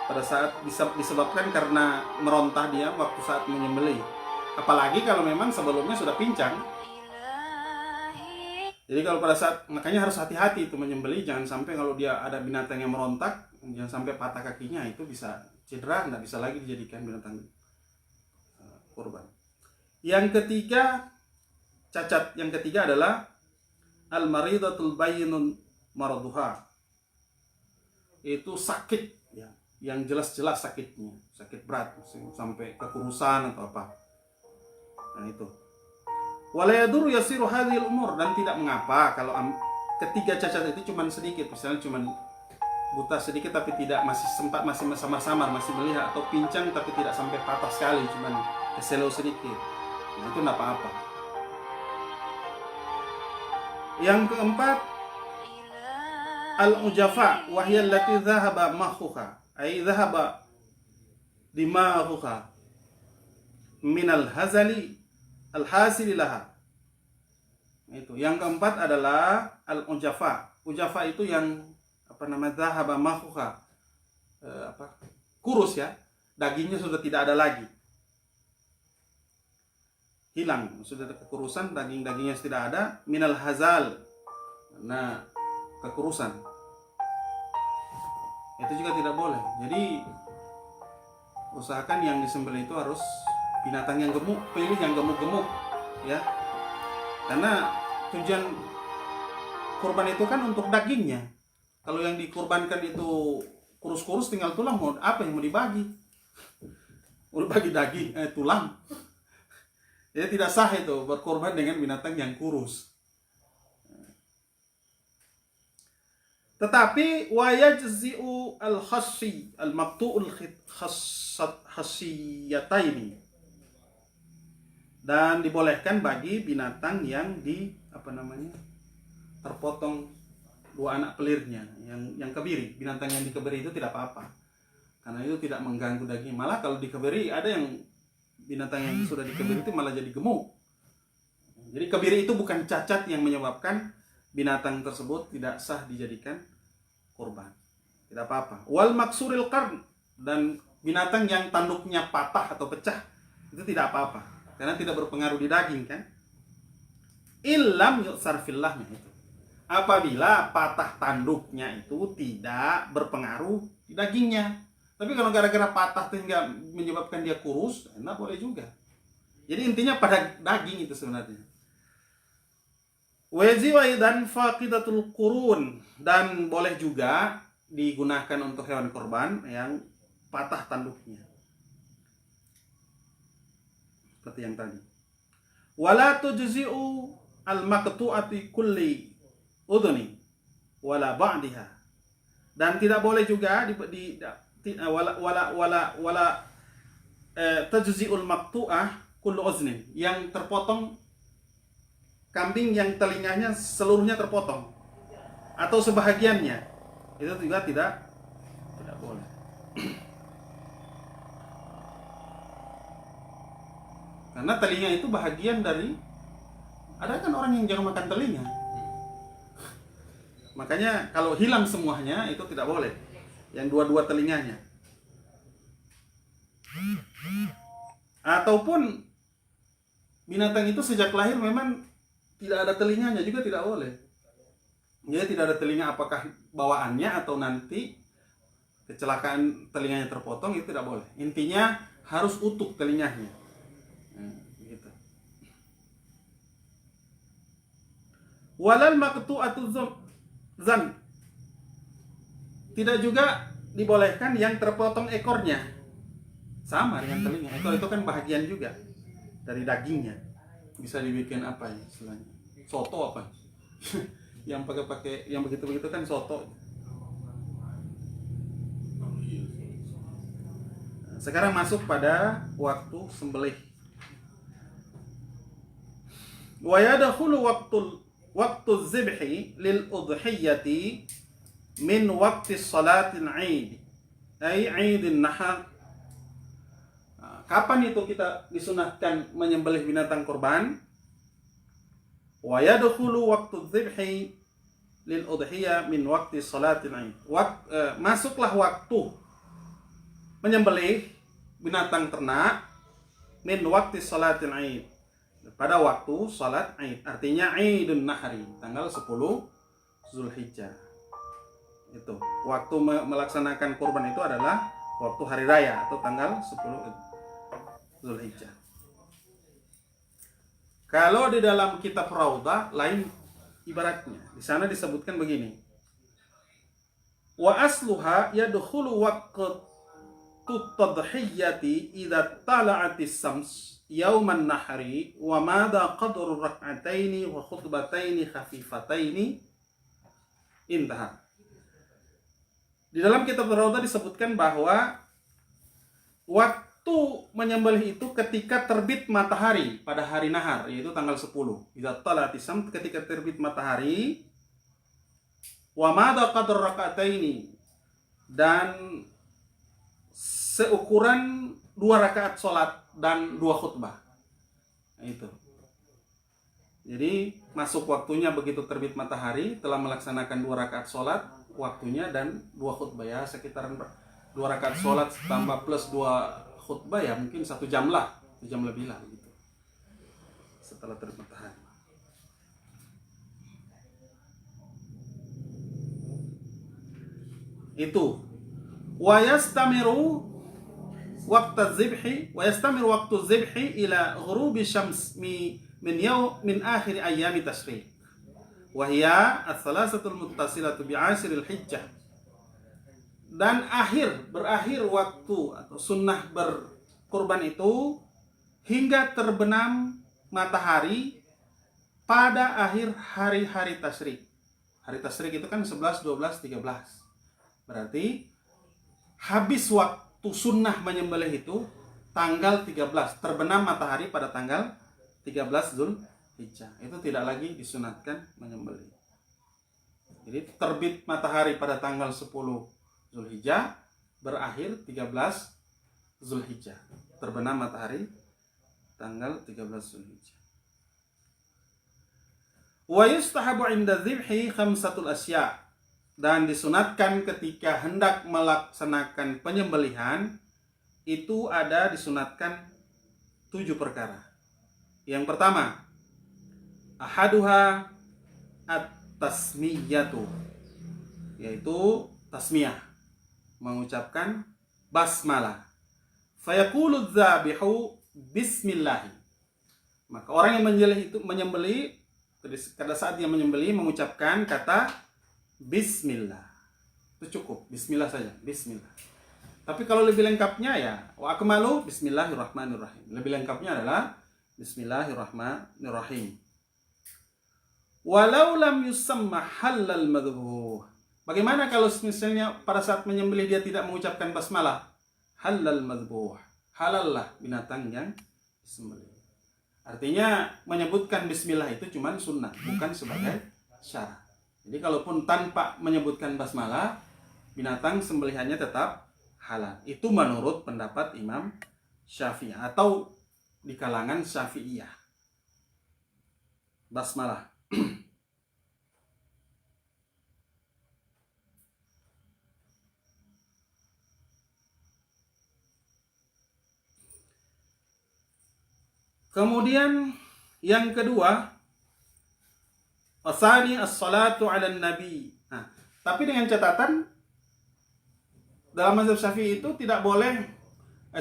A: pada saat disebabkan karena merontah dia waktu saat menyembelih. Apalagi kalau memang sebelumnya sudah pincang. Jadi kalau pada saat, makanya harus hati-hati itu menyembelih, jangan sampai kalau dia ada binatang yang merontak, jangan sampai patah kakinya, itu bisa cedera, nggak bisa lagi dijadikan binatang kurban. Yang ketiga, cacat yang ketiga adalah al-maridatul bayyinun maraduha. Itu sakit ya, yang jelas-jelas sakitnya, sakit berat sampai kekurusan atau apa. Nah itu. Wala yadurru yasiru hadhil umur, dan tidak mengapa kalau ketiga cacat itu cuma sedikit, misalnya cuma buta sedikit tapi masih samar-samar masih melihat, atau pincang tapi tidak sampai patah sekali, cuma keselau sedikit. Nah, itu tidak apa-apa. Yang keempat, al-ujafa wa hiya allati dhahaba makhuha, ay dhahaba dimaghuha min al-hazali al-hasili laha. Itu. Yang keempat adalah al-ujafa. Ujafa itu yang dhahaba makhuha, kurus ya, dagingnya sudah tidak ada lagi, hilang, sudah ada kekurusan, dagingnya tidak ada, minal hazal, nah kekurusan, itu juga tidak boleh. Jadi usahakan yang disembelih itu harus binatang yang gemuk, pilih yang gemuk-gemuk ya, karena tujuan kurban itu kan untuk dagingnya. Kalau yang dikurbankan itu kurus-kurus tinggal tulang, mau apa yang mau dibagi? Mau bagi daging, tulang. Jadi tidak sah itu berkorban dengan binatang yang kurus. Tetapi wa yajzi'u al-khassi al-maqtu'ul khassiyataini, dan dibolehkan bagi binatang yang terpotong dua anak pelirnya, yang kebiri. Binatang yang dikebiri itu tidak apa-apa, karena itu tidak mengganggu daging. Malah kalau dikebiri, ada yang binatang yang sudah dikebiri itu malah jadi gemuk. Jadi kebiri itu bukan cacat yang menyebabkan binatang tersebut tidak sah dijadikan kurban, tidak apa-apa. Wal maksuril qarn, dan binatang yang tanduknya patah atau pecah itu tidak apa-apa, karena tidak berpengaruh di daging kan. Illam yu'sar fil lahmi, itu apabila patah tanduknya itu tidak berpengaruh di dagingnya. Tapi kalau gara-gara patah sehingga menyebabkan dia kurus, enggak boleh juga. Jadi intinya pada daging itu sebenarnya. Wajiwa dan faqidatul qurun, dan boleh juga digunakan untuk hewan kurban yang patah tanduknya. Seperti yang tadi. Wala tujzi'u al-maqtu'ati kulli udhuni wala ba'diha. Dan tidak boleh juga tajzi'ul maqtu'ah kullu uznin, yang terpotong, kambing yang telinganya seluruhnya terpotong atau sebahagiannya, itu juga tidak boleh. Karena telinga itu bahagian dari, ada kan orang yang jangan makan telinga. Makanya kalau hilang semuanya itu tidak boleh, yang dua-dua telinganya. Ataupun binatang itu sejak lahir memang tidak ada telinganya juga tidak boleh. Jadi tidak ada telinga, apakah bawaannya atau nanti kecelakaan telinganya terpotong, itu tidak boleh. Intinya harus utuh telinganya. Gitu. Walal maqtu'atu zan, tidak juga dibolehkan yang terpotong ekornya. Sama dengan telinga. Ekor itu kan bahagian juga dari dagingnya. Bisa dibikin apa ya istilahnya? Soto apa? Yang pakai yang begitu-begitu kan soto. Sekarang masuk pada waktu sembelih. Wa yadkhulu waqtu dzibhi lil udhiyati min waqti salatil 'id, ay 'idin nahar. Kapan itu kita disunahkan menyembelih binatang kurban? Wa yadkhulu waqtu dzibhi lil udhiyah min waqti salatil 'id. Masuklah waktu menyembelih binatang ternak min waqti salatil 'id, pada waktu salat Id, artinya Idun Nahri, tanggal 10 Zulhijjah. Itu waktu melaksanakan kurban itu adalah waktu hari raya atau tanggal 10 Zulhijjah. Kalau di dalam kitab Raudhah lain ibaratnya. Di sana disebutkan begini. Wa asluha yadkhulu waqtu tadhiyati idza tala'atis syams yauman nahri wa madha qadru rak'ataini wa khutbataini khafifataini, intaha. Di dalam kitab Raudhah disebutkan bahwa waktu menyembelih itu ketika terbit matahari pada hari nahar, yaitu tanggal 10. Idza tala'atis syams, ketika terbit matahari, wa madha qadru rak'ataini, dan seukuran 2 rakaat sholat dan 2 khutbah. Nah, itu. Jadi masuk waktunya begitu terbit matahari, telah melaksanakan 2 rakaat sholat waktunya dan 2 khutbah, ya sekitaran 2 rakaat sholat tambah plus 2 khutbah, ya mungkin 1 jam lah, 1 jam lebih lah gitu. Setelah terbit matahari. Itu. Wa yastamiru waqtu dzibhi wa yastamir waqtu dzibhi ila ghurubi syams min akhir ayami tashriq wa hiya ats-tsalatsatul muttasilatu bi 'ashril hijjah. Dan berakhir waktu atau sunnah berkurban itu hingga terbenam matahari pada akhir hari-hari tasyrik. Hari tasyrik itu kan 11, 12, 13. Berarti habis waktu sunnah menyembelih itu tanggal 13, terbenam matahari pada tanggal 13 Zulhijjah. Itu tidak lagi disunatkan menyembelih. Jadi terbit matahari pada tanggal 10 Zulhijjah, berakhir 13 Zulhijjah. Terbenam matahari tanggal 13 Zulhijjah. Wa yustahabu 'inda dzibhi khamsatul asya'. Dan disunatkan ketika hendak melaksanakan penyembelihan itu ada disunatkan 7 perkara. Yang pertama, ahaduha at-tasmiyatu, yaitu tasmiyah, mengucapkan basmalah. Fayaqulu dzabihu bismillah. Maka orang yang menyembelih pada saat dia menyembelih mengucapkan kata bismillah. Itu cukup, bismillah saja, bismillah. Tapi kalau lebih lengkapnya ya wa akmalu bismillahirrahmanirrahim. Lebih lengkapnya adalah bismillahirrahmanirrahim. Walau lam yusamma halal madhbuh. Bagaimana kalau misalnya pada saat menyembelih dia tidak mengucapkan basmalah? Halal madhbuh. Halallah binatang yang disembelih. Artinya menyebutkan bismillah itu cuma sunnah, bukan sebagai syarat. Jadi kalaupun tanpa menyebutkan basmalah, binatang sembelihannya tetap halal. Itu menurut pendapat Imam Syafi'i atau di kalangan Syafi'iyah. Basmalah. Kemudian yang kedua, asani as-salatu 'alan nabi. Nah, tapi dengan catatan dalam mazhab Syafi'i itu tidak boleh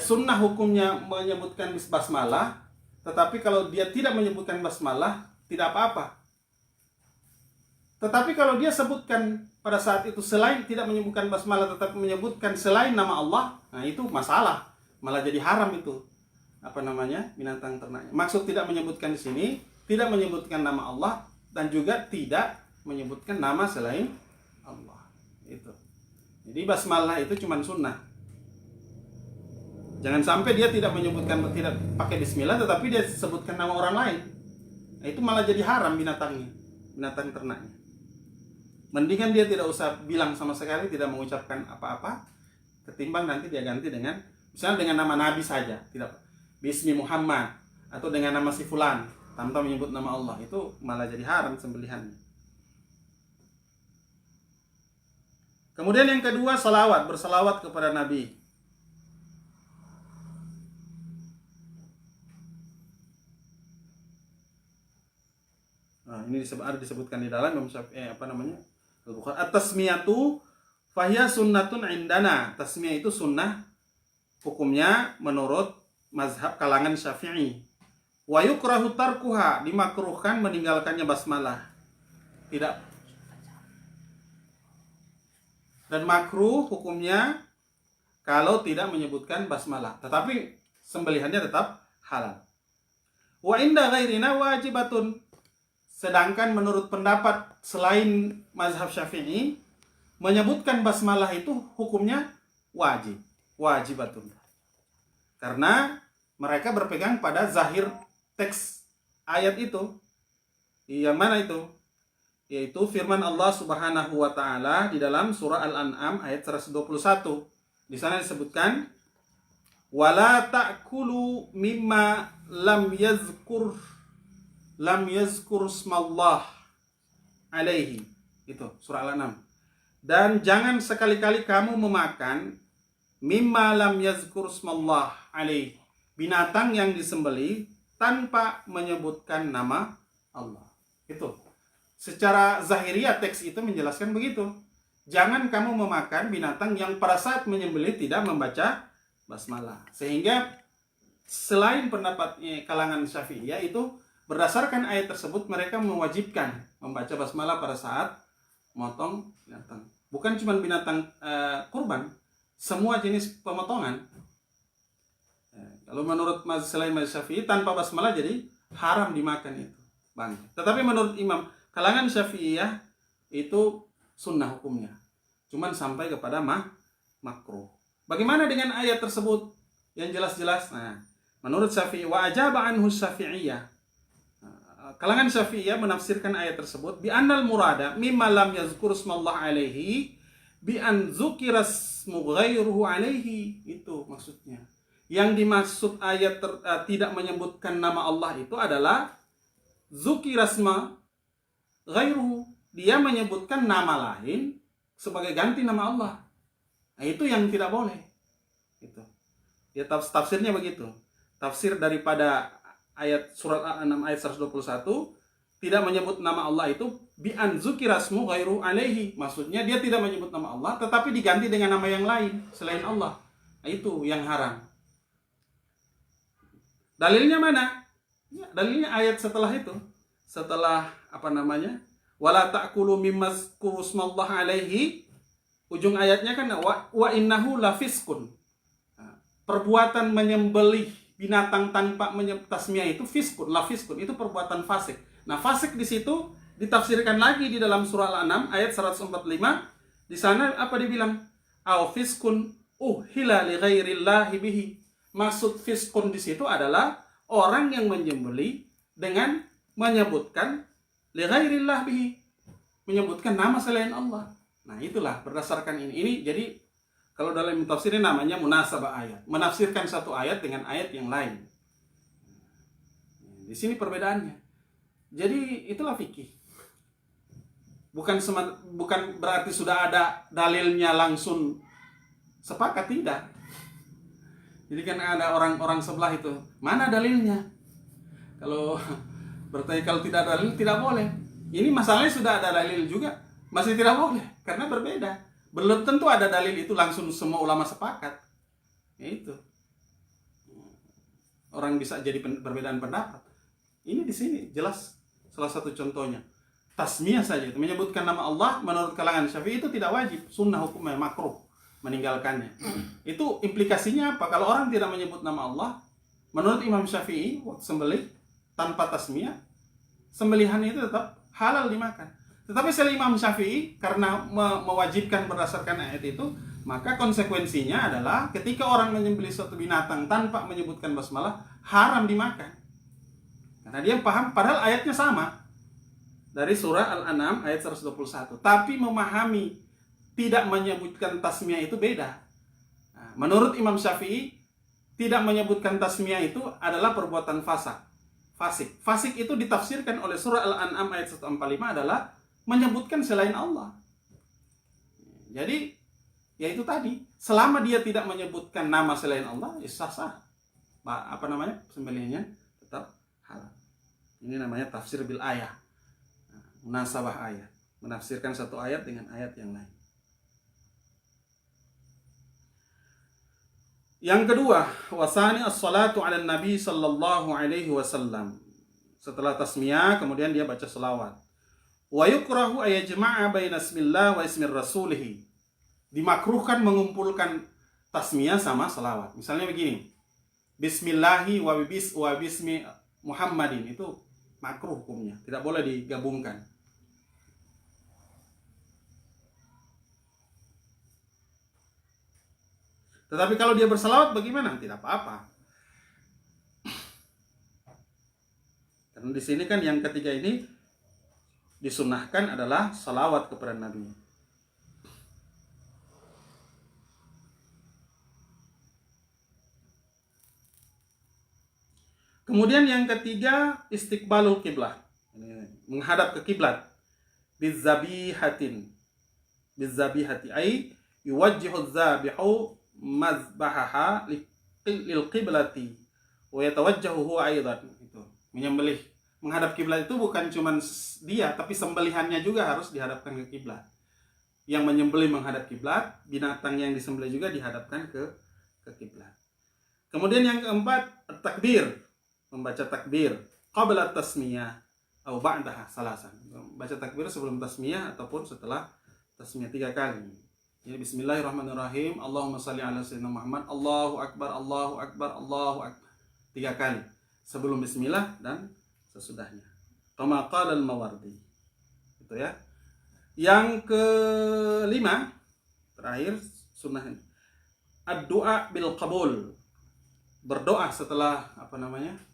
A: sunnah hukumnya menyebutkan basmalah, tetapi kalau dia tidak menyebutkan basmalah tidak apa-apa. Tetapi kalau dia sebutkan pada saat itu selain tidak menyebutkan basmalah tetapi menyebutkan selain nama Allah, nah itu masalah, malah jadi haram itu. Binatang ternaknya. Maksud tidak menyebutkan di sini, tidak menyebutkan nama Allah dan juga tidak menyebutkan nama selain Allah. Itu. Jadi basmalah itu cuma sunnah. Jangan sampai dia tidak menyebutkan, tidak pakai bismillah tetapi dia sebutkan nama orang lain. Nah, itu malah jadi haram binatangnya, binatang ternaknya. Mendingan dia tidak usah bilang sama sekali, tidak mengucapkan apa-apa, ketimbang nanti dia ganti dengan misalnya dengan nama Nabi saja, tidak Bismi Muhammad atau dengan nama si fulan tanpa menyebut nama Allah, itu malah jadi haram sembelihannya. Kemudian yang kedua, salawat, bersalawat kepada Nabi. Nah, ini disebutkan di dalam Al-Bukhari. At-tasmiyatu fahiya sunnatun indana. Tasmiyah itu sunnah hukumnya menurut mazhab kalangan Syafi'i. Wa yukrahu tarkuha, dimakruhkan meninggalkannya basmalah. Tidak. Dan makruh hukumnya kalau tidak menyebutkan basmalah, tetapi sembelihannya tetap halal. Wa inda ghairina wajibatun. Sedangkan menurut pendapat selain mazhab Syafi'i, menyebutkan basmalah itu hukumnya wajib, wajibatun. Karena mereka berpegang pada zahir teks ayat itu. Yang mana itu? Yaitu firman Allah Subhanahu wa taala di dalam surah Al-An'am ayat 121. Di sana disebutkan wala ta'kulu mimma lam yazkur smallah alaihi. Itu surah Al-An'am. Dan jangan sekali-kali kamu memakan mimma lam yazkur smallah alaihi, binatang yang disembelih tanpa menyebutkan nama Allah. Itu. Secara zahiriah teks itu menjelaskan begitu. Jangan kamu memakan binatang yang pada saat menyembelih tidak membaca basmalah. Sehingga selain pendapatnya kalangan Syafi'iyah itu berdasarkan ayat tersebut mereka mewajibkan membaca basmalah pada saat memotong binatang. Bukan cuma binatang kurban, semua jenis pemotongan. Kalau menurut selain mazhab Syafi'i tanpa basmalah jadi haram dimakan itu. Tetapi menurut imam kalangan Syafi'iyah itu sunnah hukumnya. Cuman sampai kepada makruh. Bagaimana dengan ayat tersebut yang jelas-jelas? Nah, menurut Syafi'i wa ajaba anhu Syafi'iyah. Kalangan Syafi'iyah menafsirkan ayat tersebut bi annal murada mimma lam yazkur ismallah alaihi bi an zukira ismu ghairuhu alaihi. Itu maksudnya. Yang dimaksud ayat tidak menyebutkan nama Allah itu adalah zukirasma ghairuhu. Dia menyebutkan nama lain sebagai ganti nama Allah. Nah, itu yang tidak boleh. Itu. Ya tafsirnya begitu. Tafsir daripada ayat surat Al-An'am ayat 121 tidak menyebut nama Allah itu bi an zukirasmu ghairu alaihi. Maksudnya dia tidak menyebut nama Allah tetapi diganti dengan nama yang lain selain Allah. Itu yang haram. Dalilnya mana? Ya, dalilnya ayat setelah itu. Setelah wala ta'kulu mimma zkurusmallah alaihi, ujung ayatnya kan wa innahu lafiskun. Perbuatan menyembelih binatang tanpa tasmiyah itu fiskun, lafiskun, itu perbuatan fasik. Nah, fasik di situ ditafsirkan lagi di dalam surah Al-An'am ayat 145. Di sana apa dibilang? Au fiskun uhila li ghairillahi bihi. Maksud fiskun di situ adalah orang yang menyembelih dengan menyebutkan li ghairillah bihi, menyebutkan nama selain Allah. Nah, itulah berdasarkan ini jadi kalau dalam tafsir ini namanya munasabah ayat, menafsirkan satu ayat dengan ayat yang lain. Di sini perbedaannya. Jadi itulah fikih. Bukan berarti sudah ada dalilnya langsung sepakat, tidak. Jadi kan ada orang-orang sebelah itu, mana dalilnya? Kalau bertanya kalau tidak ada dalil tidak boleh. Ini masalahnya sudah ada dalil juga, masih tidak boleh karena berbeda. Belum tentu ada dalil itu langsung semua ulama sepakat. Ya itu. Orang bisa jadi perbedaan pendapat. Ini di sini jelas salah satu contohnya. Tasmiyah saja itu menyebutkan nama Allah menurut kalangan Syafi'i itu tidak wajib, sunnah hukumnya makruh meninggalkannya. Itu implikasinya apa? Kalau orang tidak menyebut nama Allah, menurut Imam Syafi'i waktu sembelih tanpa tasmiyah, sembelihan itu tetap halal dimakan. Tetapi selain Imam Syafi'i karena mewajibkan berdasarkan ayat itu, maka konsekuensinya adalah ketika orang menyembelih suatu binatang tanpa menyebutkan basmalah, haram dimakan. Karena dia paham padahal ayatnya sama. Dari surah Al-An'am ayat 121. Tapi memahami tidak menyebutkan tasmiyah itu beda. Nah, menurut Imam Syafi'i, tidak menyebutkan tasmiyah itu adalah perbuatan fasik. Fasik itu ditafsirkan oleh surah Al-An'am ayat 145 adalah menyebutkan selain Allah. Jadi, ya itu tadi. Selama dia tidak menyebutkan nama selain Allah, ya sah-sah. Sembelihannya tetap halal. Ini namanya tafsir bil ayah. Munasabah ayat, menafsirkan satu ayat dengan ayat yang lain. Yang kedua, wasani as-salatu 'ala nabi sallallahu alaihi wasallam. Setelah tasmiyah kemudian dia baca selawat. Wa yukrahu ay yajma'a baina ismillah wa ismir rasulih. Dimakruhkan mengumpulkan tasmiyah sama selawat. Misalnya begini. Bismillahi wa bismi Muhammadin, itu makruh hukumnya, tidak boleh digabungkan. Tetapi kalau dia berselawat bagaimana? Tidak apa-apa. Karena di sini kan yang ketiga ini disunnahkan adalah salawat kepada Nabi. Kemudian yang ketiga istiqbalul kiblah, menghadap ke kiblat. Bizabihati ay yuwajjihu dzabihu mazbahaha lil qiblati wa yatawajjahu huwa aidan. Itu menyembelih menghadap kiblat itu bukan cuma dia, tapi sembelihannya juga harus dihadapkan ke kiblat. Yang menyembelih menghadap kiblat, binatang yang disembelih juga dihadapkan ke kiblat. Kemudian yang keempat takbir, membaca takbir qabla tasmiyah atau ba'daha salasan. Baca takbir sebelum tasmiyah ataupun setelah tasmiyah 3 kali. Jadi bismillahirrahmanirrahim. Allahumma salli ala sayyidina Muhammad. Allahu akbar, Allahu akbar, Allahu akbar. 3 kali. Sebelum bismillah dan sesudahnya. Kama qala al-Mawardi. Itu ya. Yang kelima, terakhir sunnah ad-du'a bil qabul. Berdoa setelah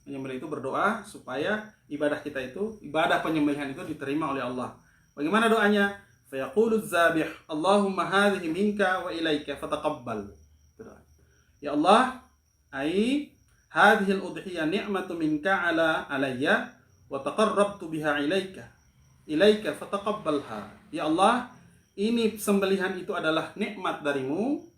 A: menyembelih itu, berdoa supaya ibadah kita itu, ibadah penyembelihan itu diterima oleh Allah. Bagaimana doanya? Fayaqulu dzabih, Allahumma hadhihi minka wa ilaika fataqabbal. Ya Allah, ai hadhihi al-udhiyah ni'matu minka ala alayya wa taqarrabtu biha ilaika fataqabbalha. Ya Allah, ini sembelihan itu adalah nikmat darimu,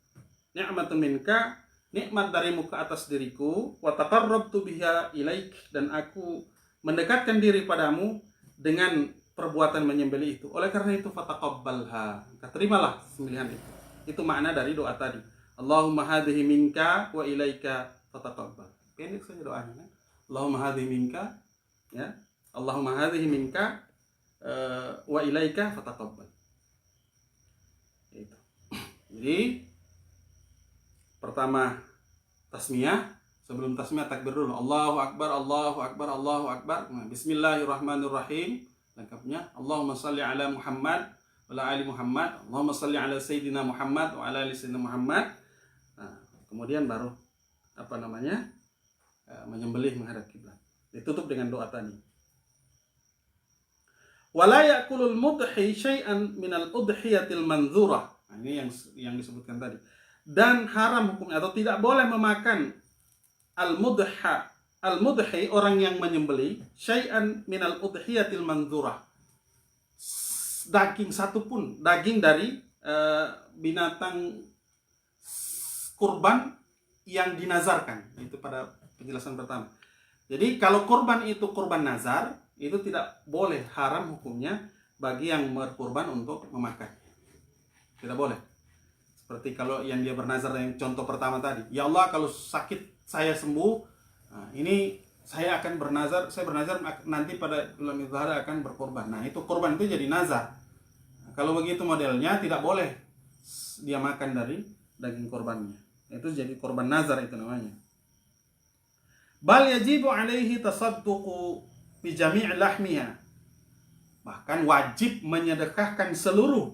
A: ni'matun minka, nikmat darimu ke atas diriku, wa taqarrabtu biha ilaik, dan aku mendekatkan diri padamu dengan perbuatan menyembelih itu. Oleh karena itu fataqabbalha, terimalah sembelihan itu. Itu makna dari doa tadi. Allahumma hadhihi minka wa ilaika fataqabbal. Pendek saja doanya kan. Allahumma hadhihi minka, ya. Allahumma hadhihi minka wa ilaika fataqabbal. Itu. Jadi pertama tasmiyah, sebelum tasmiyah takbir dulu. Allahu akbar, Allahu akbar, Allahu akbar. Nah, bismillahirrahmanirrahim. Lengkapnya Allahumma shalli ala Muhammad wa ala ali Muhammad. Allahumma shalli ala sayyidina Muhammad wa ala ali sayyidina Muhammad. Nah, kemudian baru menyembelih menghadap kiblat. Ditutup dengan doa tadi. Wala ya'kulul mudhi syai'an minal udhiyatil manzurah. Nah, ini yang disebutkan tadi. Dan haram hukumnya atau tidak boleh memakan al-mudhi orang yang menyembelih syai'an minal udhiyatil manzurah. Daging satupun, daging dari binatang kurban yang dinazarkan. Itu pada penjelasan pertama. Jadi kalau kurban itu kurban nazar, itu tidak boleh, haram hukumnya bagi yang berkurban untuk memakan. Tidak boleh. Seperti kalau yang dia bernazar yang contoh pertama tadi. Ya Allah, kalau sakit saya sembuh, nah, ini saya akan bernazar, nanti pada bulan Dzulhijjah akan berkorban. Nah, itu korban itu jadi nazar. Nah, kalau begitu modelnya tidak boleh dia makan dari daging korbannya. Itu jadi korban nazar itu namanya. Bal yajibu alaihi tasadduqu bi jami' lahmiha. Bahkan wajib menyedekahkan seluruh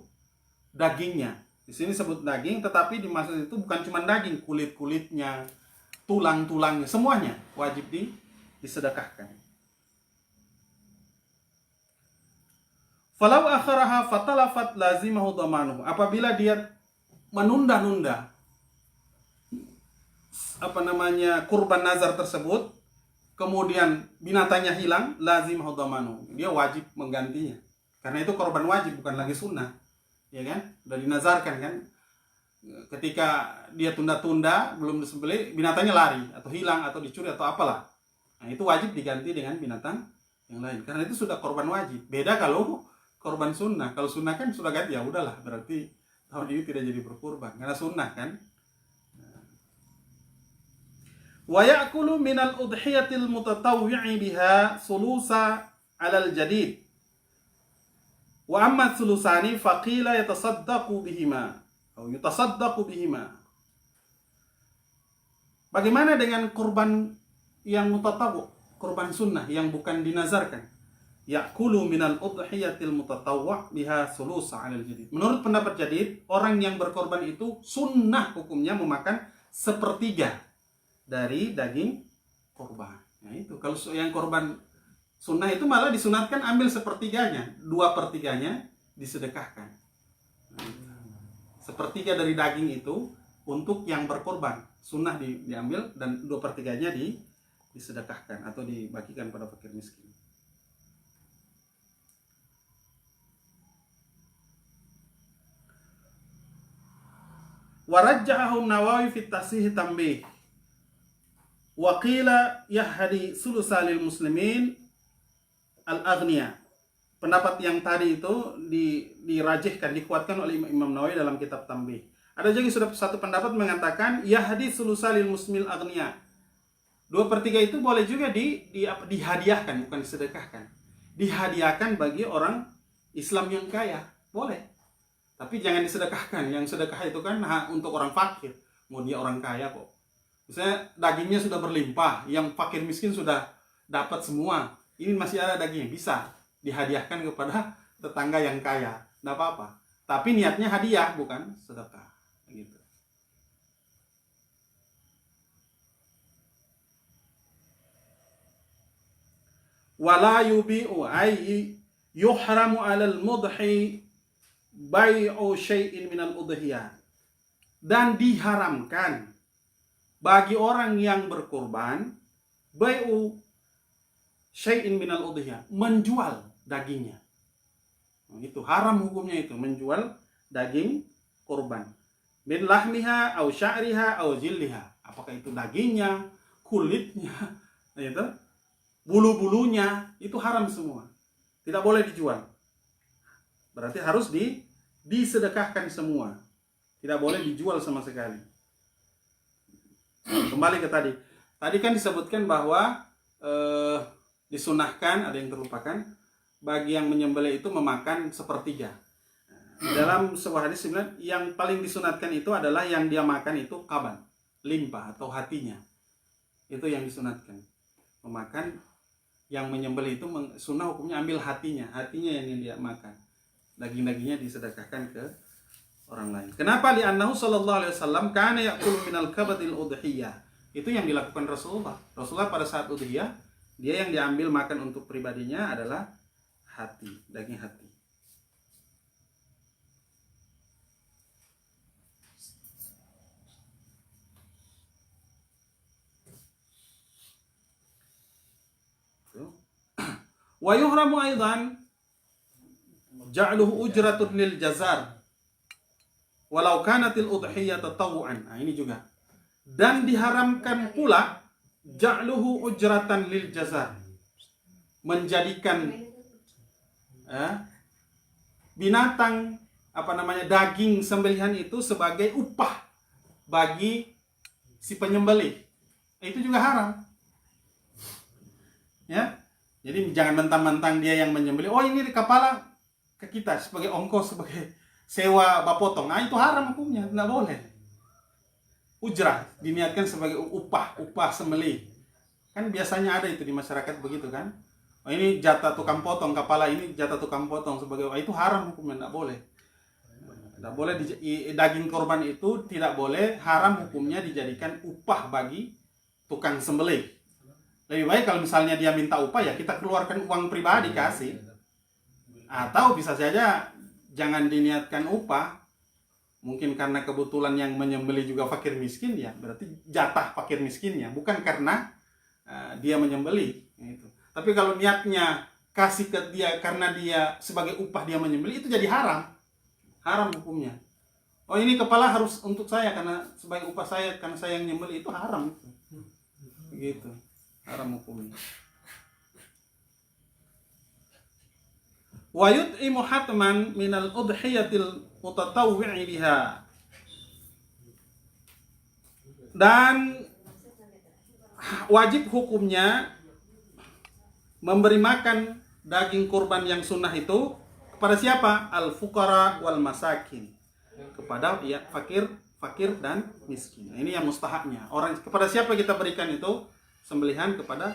A: dagingnya. Di sini sebut daging, tetapi dimaksud itu bukan cuma daging, kulit-kulitnya, tulang-tulangnya, semuanya wajib disedekahkan. Falau akharaha fatalafat lazimahu dhamanuhu. Apabila dia menunda-nunda kurban nazar tersebut, kemudian binatangnya hilang, lazimahu dhamanuhu. Dia wajib menggantinya. Karena itu korban wajib, bukan lagi sunnah. Ya kan? Sudah dinazarkan kan? Ketika dia tunda-tunda belum disembelih, binatangnya lari atau hilang atau dicuri atau apalah. Nah, itu wajib diganti dengan binatang yang lain. Karena itu sudah korban wajib. Beda kalau korban sunnah. Kalau sunnah kan sudah ganti, ya udahlah, berarti tahun ini tidak jadi berkurban karena sunnah kan. Wa ya'kulu minal udhiyatil mutatawwi'i biha sulusa 'alal jadid. Wa amma sulusani faqila yatasaddaqu bihima atau yutasaddaqu bihima. Bagaimana dengan kurban yang mutatawwu', kurban sunnah yang bukan dinazarkan? Ya'kulu minal udhiyatil mutatawwi' biha sulusa 'alal jadid. Menurut pendapat jadid, orang yang berkorban itu sunnah hukumnya memakan sepertiga dari daging korban. Nah itu, kalau yang korban sunnah itu malah disunatkan ambil sepertiganya, 2/3 disedekahkan. Sepertiga dari daging itu untuk yang berkorban, sunnah diambil dan 2/3 disedekahkan atau dibagikan pada fakir miskin. Warajjahu Nawawi fi tasih tambih. Wa qila yahdi sulusalil muslimin al-aghniya. Pendapat yang tadi itu dirajihkan, dikuatkan oleh Imam Nawawi dalam kitab Tambih. Ada juga sudah satu pendapat mengatakan yahdi sulusalil muslimil aghniya. 2/3 itu boleh juga dihadiahkan, bukan disedekahkan. Dihadiahkan bagi orang Islam yang kaya, boleh. Tapi jangan disedekahkan. Yang sedekah itu kan untuk orang fakir. Mau dia orang kaya kok. Misalnya dagingnya sudah berlimpah, yang fakir miskin sudah dapat semua. Ini masih ada dagingnya, bisa dihadiahkan kepada tetangga yang kaya. Tidak apa-apa. Tapi niatnya hadiah, bukan sedekah. Gitu. Wala yubi'u ay yuhramu 'alal mudhi bai'u syai'in minal udhiyah. Dan diharamkan bagi orang yang berkurban bai'u syai'in minal udhiyah, menjual dagingnya. Itu haram hukumnya, itu menjual daging kurban. Min lahmiha au sya'riha au jilliha. Apakah itu dagingnya, kulitnya, itu bulu-bulunya, itu haram semua. Tidak boleh dijual. Berarti harus disedekahkan semua. Tidak boleh dijual sama sekali. Kembali ke tadi. Tadi kan disebutkan bahwa disunahkan, ada yang terlupakan, bagi yang menyembelih itu memakan sepertiga. Dalam sebuah hadis yang paling disunatkan itu adalah yang dia makan itu kaban, limpa atau hatinya. Itu yang disunatkan. Memakan yang menyembelih itu sunnah hukumnya ambil hatinya yang dia makan. Daging-dagingnya disedekahkan ke orang lain. Kenapa? Li'annahu sallallahu alaihi wasallam kana ya'kulu minal kabadil udhiyah. Itu yang dilakukan Rasulullah. Rasulullah pada saat udhiyah, dia yang diambil makan untuk pribadinya adalah hati, daging hati. Wa yuhramu aidan ja'luhu ujratun lil jazar walau kanatil udhiyah tatawuan. Nah, ini juga. Dan diharamkan pula ja'luhu ujratan lil jazar. Menjadikan binatang daging sembelihan itu sebagai upah bagi si penyembelih. Itu juga haram. Ya. Jadi jangan mentang-mentang dia yang menyembelih, oh ini kepala ke kita sebagai ongkos, sebagai sewa bapotong. Nah itu haram hukumnya, tidak boleh. Ujrah diniatkan sebagai upah sembelih. Kan biasanya ada itu di masyarakat begitu kan. Oh ini jatah tukang potong kepala, ini jatah tukang potong sebagai, itu haram hukumnya, tidak boleh. Tidak boleh daging korban itu tidak boleh, haram hukumnya dijadikan upah bagi tukang sembelih. Lebih baik kalau misalnya dia minta upah, ya kita keluarkan uang pribadi kasih. Atau bisa saja jangan diniatkan upah. Mungkin karena kebetulan yang menyembelih juga fakir miskin, ya berarti jatah fakir miskinnya, bukan karena dia menyembelih. Gitu. Tapi kalau niatnya kasih ke dia karena dia sebagai upah dia menyembelih, itu jadi haram. Haram hukumnya. Oh ini kepala harus untuk saya karena sebagai upah saya, karena saya yang menyembelih, itu haram. Begitu. Haram hukumnya. Wa yut'imu hatman minal udhiyatil mutatawwi'i biha. Dan wajib hukumnya memberi makan daging kurban yang sunnah itu kepada siapa? Al-fuqara wal masakin. Kepada ya fakir dan miskin. Ini yang mustahabnya. Orang kepada siapa kita berikan itu? Sembelihan kepada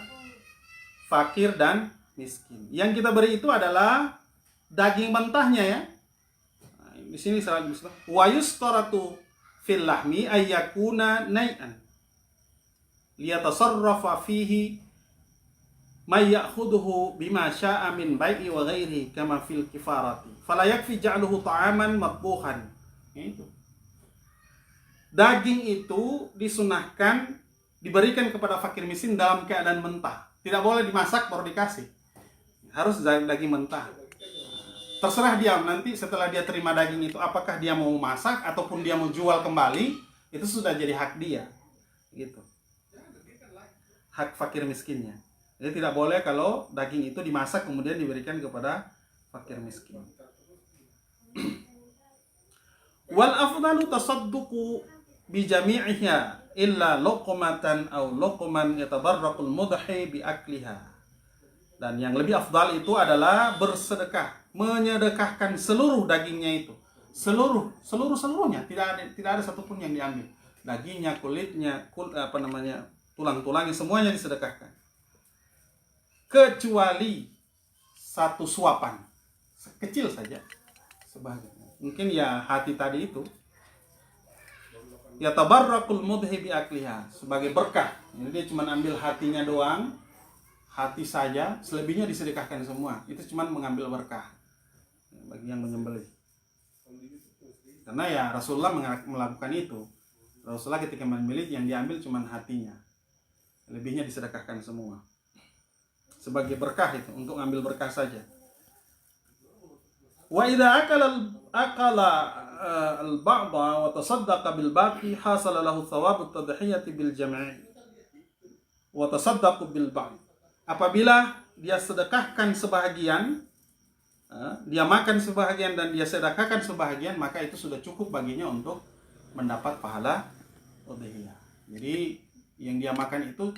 A: fakir dan miskin. Yang kita beri itu adalah daging mentahnya ya. Nah, di sini salah wa yustaratu fil lahmi ayyakuna nai'an liyatasarrafa fihi may ya'khudhuhu bima sya'a min bai'i wa ghairihi kama fil kifarati fala yakfi ja'luhu ta'aman matbuhan. Itu. Daging itu disunahkan diberikan kepada fakir miskin dalam keadaan mentah. Tidak boleh dimasak baru dikasih. Harus daging mentah. Terserah dia nanti setelah dia terima daging itu, apakah dia mau masak ataupun dia mau jual kembali, itu sudah jadi hak dia. Gitu. Hak fakir miskinnya. Jadi tidak boleh kalau daging itu dimasak kemudian diberikan kepada fakir miskin. Wal afdalu tasadduqu bi jami'iha illa luqmatan aw luqman yatadarraqul mudhi bi akliha. Dan yang lebih afdal itu adalah bersedekah, menyedekahkan seluruh dagingnya itu. Seluruhnya, tidak ada satupun yang diambil. Dagingnya, kulitnya, tulang-tulangnya semuanya disedekahkan. Kecuali satu suapan, kecil saja sebagian. Mungkin ya hati tadi itu. Ya tabarrakul mudhi bi akliha, sebagai berkah. Jadi dia cuma ambil hatinya doang, hati saja, selebihnya disedekahkan semua. Itu cuma mengambil berkah bagi yang menyembelih. Karena ya Rasulullah melakukan itu. Rasulullah ketika menyembelih yang diambil cuma hatinya. Lebihnya disedekahkan semua. Sebagai berkah itu, untuk ambil berkah saja. Wa idza akala al-ba'da wa tasaddaqa bil baqi hasala lahu thawabut tadhiyati bil jam'i wa tasaddaqu bil ba'd. Apabila dia sedekahkan sebahagian, dia makan sebahagian dan dia sedekahkan sebahagian, maka itu sudah cukup baginya untuk mendapat pahala udhiyah. Jadi yang dia makan itu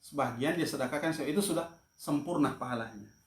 A: sebagian dia sedekahkan, itu sudah sempurna pahalanya.